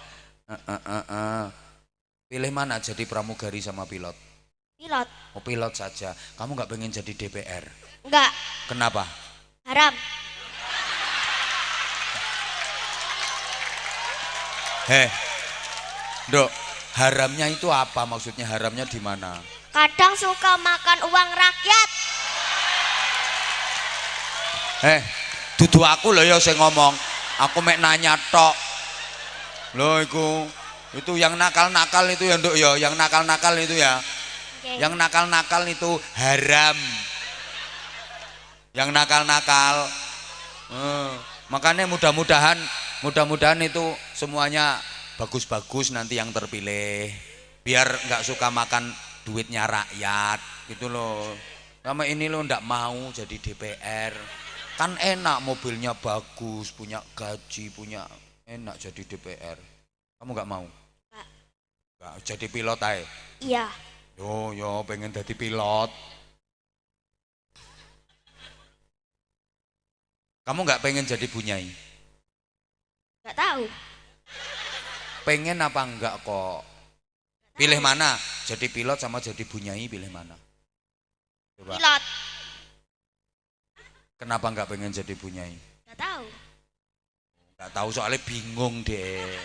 Pilih mana, jadi pramugari sama pilot? Pilot. Oh pilot saja. Kamu nggak pengen jadi DPR? Enggak. Kenapa? Haram. Dok, haramnya itu apa? Maksudnya haramnya di mana? Kadang suka makan uang rakyat. Dudu aku loh ya saya ngomong. Aku mek nanya tok. Loh itu yang nakal-nakal itu ya Dok ya, yang nakal-nakal itu ya. Okay. Yang nakal-nakal itu haram. Yang nakal-nakal. Makanya mudah-mudahan itu semuanya bagus-bagus nanti yang terpilih. Biar nggak suka makan duitnya rakyat gitu loh. Sama ini lo ndak mau jadi DPR. Kan enak, mobilnya bagus, punya gaji, punya enak jadi DPR. Kamu nggak mau? Nggak jadi pilot aja. Iya. Yo pengen jadi pilot. Kamu nggak pengen jadi bunyai? Gak tahu. Pengen apa enggak kok? Pilih mana? Jadi pilot sama jadi bunyai, pilih mana? Coba. Pilot. Kenapa enggak pengen jadi bunyai? Gak tahu. Enggak tahu soalnya bingung deh.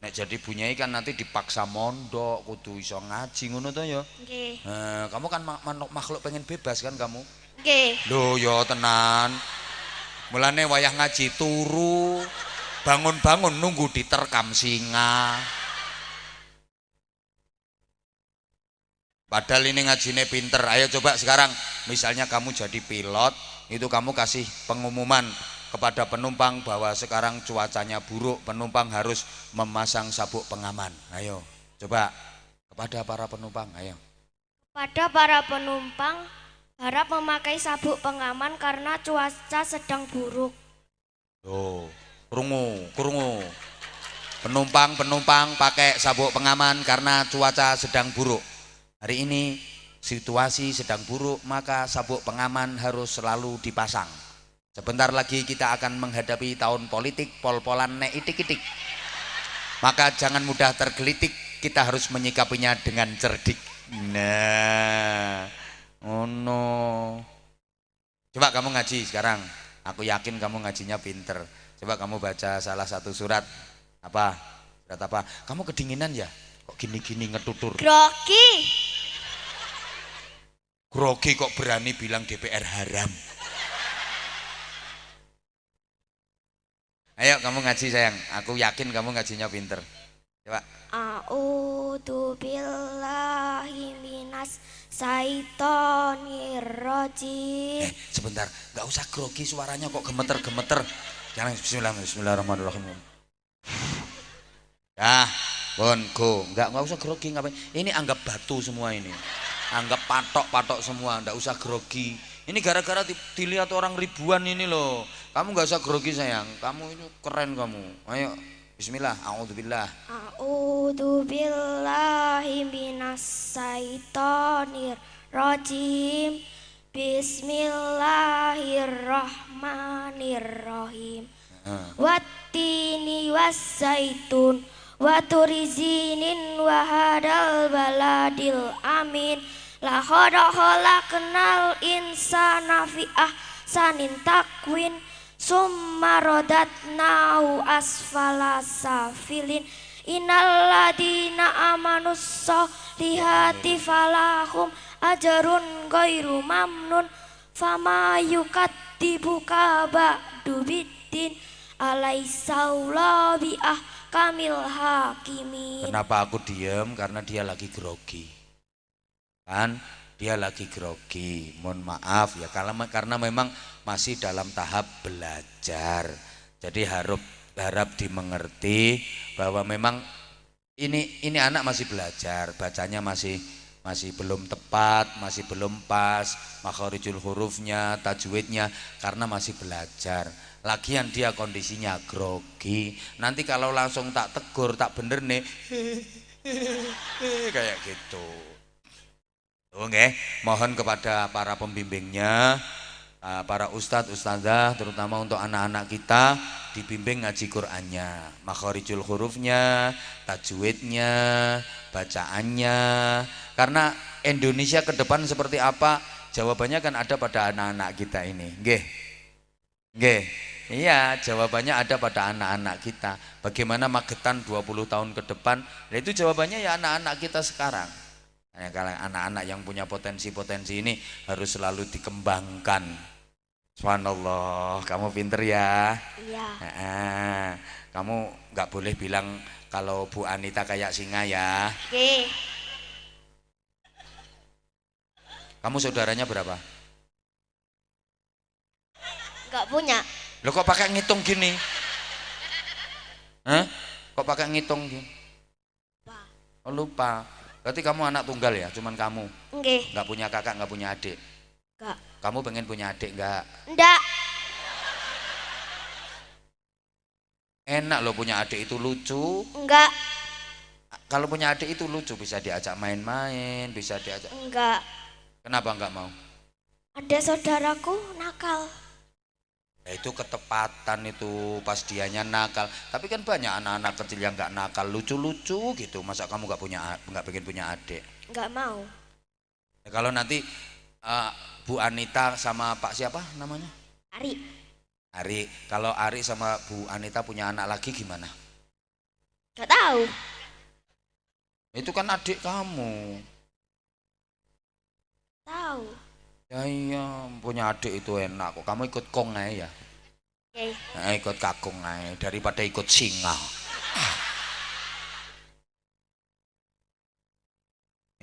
Nek jadi bunyai kan nanti dipaksa mondok, kudu iso ngaji ngono to ya. Nggih. Kamu kan makhluk pengen bebas kan kamu? Nggih. Loh yo tenan. Mulane wayah ngaji turu, bangun-bangun nunggu diterkam singa. Padahal ini ngajine pinter. Ayo coba sekarang, misalnya kamu jadi pilot, itu kamu kasih pengumuman kepada penumpang bahwa sekarang cuacanya buruk, penumpang harus memasang sabuk pengaman. Ayo, coba kepada para penumpang, ayo. Pada para penumpang harap memakai sabuk pengaman karena cuaca sedang buruk. Tuh, kurungu. Penumpang pakai sabuk pengaman karena cuaca sedang buruk. Hari ini situasi sedang buruk, maka sabuk pengaman harus selalu dipasang. Sebentar lagi kita akan menghadapi tahun politik, pol-polan nek itik-itik. Maka jangan mudah tergelitik, kita harus menyikapinya dengan cerdik. Nah, oh no. Coba kamu ngaji sekarang. Aku yakin kamu ngajinya pinter. Coba kamu baca salah satu surat. Apa? Surat apa? Kamu kedinginan ya? Kok gini-gini ngetutur? Grogi kok berani bilang DPR haram. Ayo kamu ngaji sayang. Aku yakin kamu ngajinya pinter. Coba. A'udzu billahi minas syaitonir rajim. Sebentar, nggak usah grogi, suaranya kok gemeter-gemeter. Jangan. Bismillahirrahmanirrahim. Pun go. Nggak usah grogi, ngapain? Ini anggap batu semua ini. Anggap patok semua, nggak usah grogi. Ini gara-gara dilihat orang ribuan ini loh. Kamu nggak usah grogi sayang. Kamu ini keren kamu. Ayo. Bismillah, a'udzubillah. A'udzu billahi minas syaitonir rajim. Bismillahirrahmanirrahim. Wattini wassaitun wa turizinin wa hadal baladil amin. Laqad khalaqnal insana fi ahsanin takwin. Summa rodatnahu asfala safilin. Innal ladina amanus solihati falahum ajrun ghairu mamnun. Fama yukadzibuka ba'du biddin. Alaihissaullah bi ahkamil hakimin. Kenapa aku diem? Karena dia lagi grogi. Kan? Dia lagi grogi. Mohon maaf ya, karena memang masih dalam tahap belajar. Jadi harap dimengerti bahwa memang ini anak masih belajar, bacanya masih belum tepat, masih belum pas, makharijul hurufnya, tajwidnya, karena masih belajar. Lagian dia kondisinya grogi. Nanti kalau langsung tak tegur, tak bener nih, kayak gitu. Oke, mohon kepada para pembimbingnya, para ustadz, ustadzah, terutama untuk anak-anak kita, dibimbing ngaji Qur'annya, makharijul hurufnya, tajwidnya, bacaannya. Karena Indonesia ke depan seperti apa, jawabannya kan ada pada anak-anak kita ini. Nggih. Nggih. Iya, jawabannya ada pada anak-anak kita. Bagaimana Magetan 20 tahun ke depan? Nah, itu jawabannya ya anak-anak kita sekarang. Nah, kalau anak-anak yang punya potensi-potensi ini harus selalu dikembangkan. Subhanallah, kamu pinter ya. Iya. Kamu nggak boleh bilang kalau Bu Anita kayak singa ya. Oke. Kamu saudaranya berapa? Nggak punya. Lo kok pakai ngitung gini? Hah? Kok pakai ngitung gini? Lupa. Oh, lupa. Berarti kamu anak tunggal ya, cuman kamu. Nggih. Nggak punya kakak, nggak punya adik. Nggak. Kamu pengen punya adik nggak? Ndak. Enak lo punya adik itu lucu. Enggak. Kalau punya adik itu lucu, bisa diajak main-main, bisa diajak. Enggak. Kenapa nggak mau? Ada saudaraku nakal. Ya, itu ketepatan itu pas dianya nakal. Tapi kan banyak anak-anak kecil yang nggak nakal, lucu-lucu gitu. Masa kamu nggak pengen punya adik? Nggak mau. Ya, kalau nanti Bu Anita sama Pak siapa namanya? Ari. Ari. Kalau Ari sama Bu Anita punya anak lagi gimana? Nggak tahu. Itu kan adik kamu. Tahu. Ya iya, punya adik itu enak kok. Kamu ikut kong aja ya. Oke. Nah, ikut kakung aja daripada ikut singa.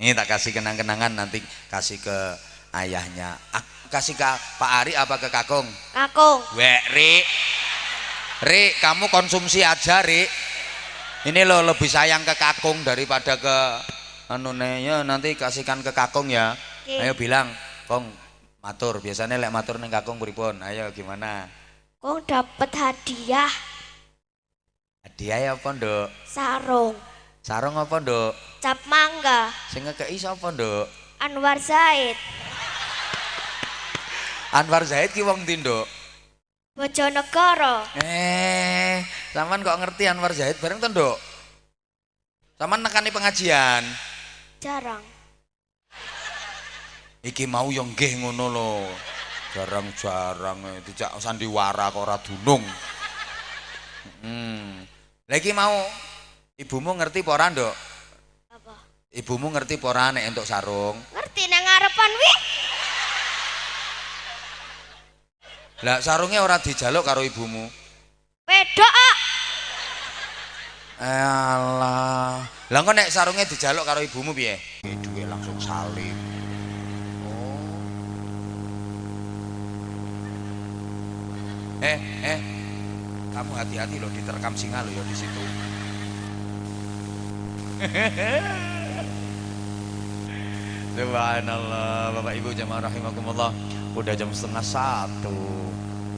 Ini tak kasih kenang-kenangan, nanti kasih ke ayahnya. Kasih ke Pak Ari apa ke kakung? Kakung. Wek, Ri, kamu konsumsi aja, Ri. Ini lo lebih sayang ke kakung daripada ke ya, nanti kasihkan ke kakung ya. Oke. Ayo bilang, Kong, matur. Biasanya lek matur ning kakung pripun? Ayo gimana? Kong dapat hadiah Hadiah ya apa, Nduk? sarung. Sarung apa, Nduk? Cap mangga. Sing ngekeki sapa, Nduk? Anwar Zaid. Anwar Zaid ki wong ndi, Nduk? Bojonegoro. Sampean kok ngerti Anwar Zaid bareng to, Nduk? Sampean nekani pengajian. Jarang. Iki mau yo nggih ngono lho. Jarang-jarang dijak sandiwara kok ora dunung. Lah iki mau ibumu ngerti apa ora, Nduk? Apa? Ibumu ngerti apa ora nek entuk sarung? Ngerti nang ngarepan wih. Lah sarungnya ora dijaluk karo ibumu. Wedok ah. Alah. Lah kok nek sarungnya dijaluk karo ibumu piye? Duwe langsung salim. Kamu hati-hati loh, diterkam singa loh ya di situ. Subhanallah, Bapak Ibu jamaah rahimakumullah. Udah jam 12:30.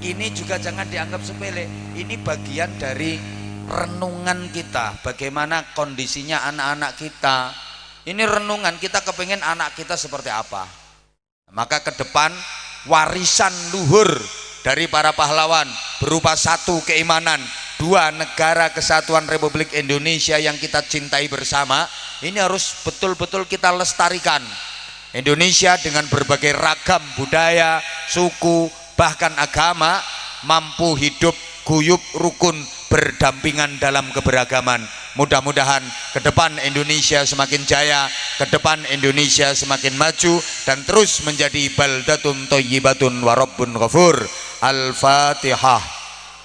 Ini juga jangan dianggap sepele. Ini bagian dari renungan kita. Bagaimana kondisinya anak-anak kita. Ini renungan kita, kepengen anak kita seperti apa. Maka ke depan warisan luhur dari para pahlawan berupa satu keimanan, dua negara kesatuan Republik Indonesia yang kita cintai bersama. Ini harus betul-betul kita lestarikan. Indonesia dengan berbagai ragam budaya, suku, bahkan agama mampu hidup guyup rukun berdampingan dalam keberagaman. Mudah-mudahan ke depan Indonesia semakin jaya, ke depan Indonesia semakin maju dan terus menjadi baldatun thayyibatun wa rabbun ghafur. Al-Fatihah.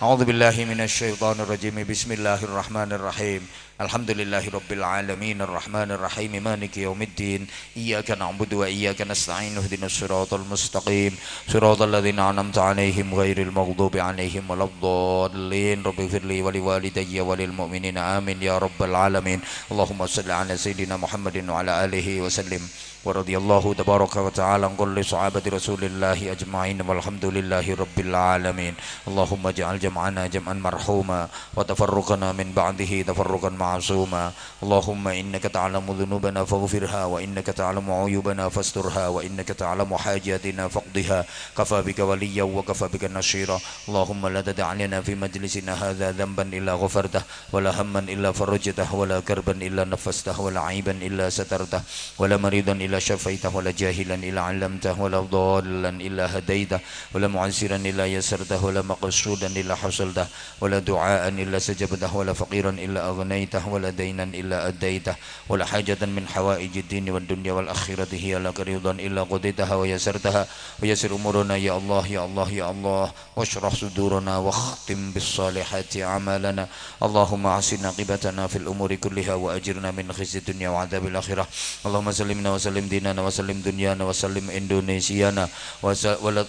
أعوذ بالله من الشيطان الرجيم بسم الله الرحمن الرحيم الحمد لله رب العالمين الرحمن الرحيم مالك يوم الدين إياك نعبد وإياك نستعين اهدنا الصراط المستقيم صراط الذين أنعمت عليهم غير المغضوب عليهم ولا الضالين رب اغفر لي ولوالدي وللمؤمنين آمين يا رب العالمين اللهم صل على سيدنا محمد وعلى آله وسلم ورضي الله تبارك وتعالى عن كل صحابة رسول الله أجمعين والحمد لله رب العالمين اللهم اجعل جمعنا جمعا مرحوما وتفرقنا من بعده تفرقا معصوما اللهم إنك تعلم ذنوبنا فاغفرها وإنك تعلم عيوبنا فاسترها وإنك تعلم حاجاتنا فاقضها كفى بك وليا وكفى بك نصيرا اللهم لا تدع لنا في مجلسنا هذا ذنبا إلا غفرته ولا هما إلا فرجته ولا كربا إلا نفسته ولا عيبا إلا سترته ولا مريضا إلا شفيته ولا جاهلا إلا علمته ولا ضالا إلا هديته ولا معسرا إلا يسرته ولا مقصودا إلا حصلته ولا دعاء إلا سجبته ولا فقيرا إلا أغنيته ولا دينا إلا أديته ولا حاجة من حوائج الدين والدنيا والآخرة هي لك رضا إلا قضيتها ويسرتها ويسر أمورنا يا الله يا الله يا الله واشرح صدورنا واختم بالصالحات أعمالنا اللهم أحسن عاقبتنا في الأمور كلها وأجرنا من خزي الدنيا وعذاب الآخرة اللهم سلمنا وسلم ديننا وسلم دنيانا وسلم إندونيسيانا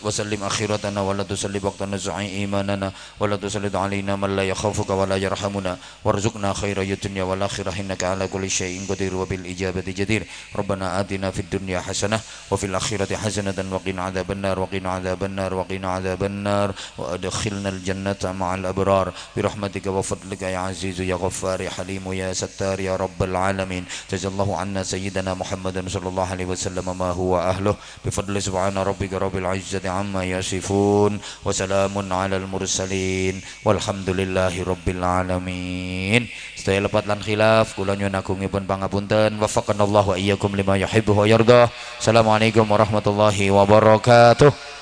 وسلم آخرتنا ولا تسلم وقتنا زعي إيماننا ولا تسلط علينا من لا يخافك ولا يرحمنا وارزقنا خير الدنيا والآخرة إنك على كل شيء قدير وبالإجابة جدير ربنا آتنا في الدنيا حسنة وفي الآخرة حسنة وقنا عذاب النار وقنا عذاب النار وقنا عذاب النار وأدخلنا الجنة مع الأبرار برحمتك وفضلك يا عزيز يا غفار يا حليم يا ستار يا رب العالمين جزا الله عنا سيدنا محمد صلى الله عليه وسلم ما هو أهله بفضل سبحان ربك رب العزة عما يصفون وسلام على المرسلين والحمد لله رب العالمين. Sedaya lepat lan khilaf kula nyuwun agungipun pangapunten wafaqanallahu wa iyyakum lima yuhibbu wa yardah. Assalamualaikum warahmatullahi wabarakatuh.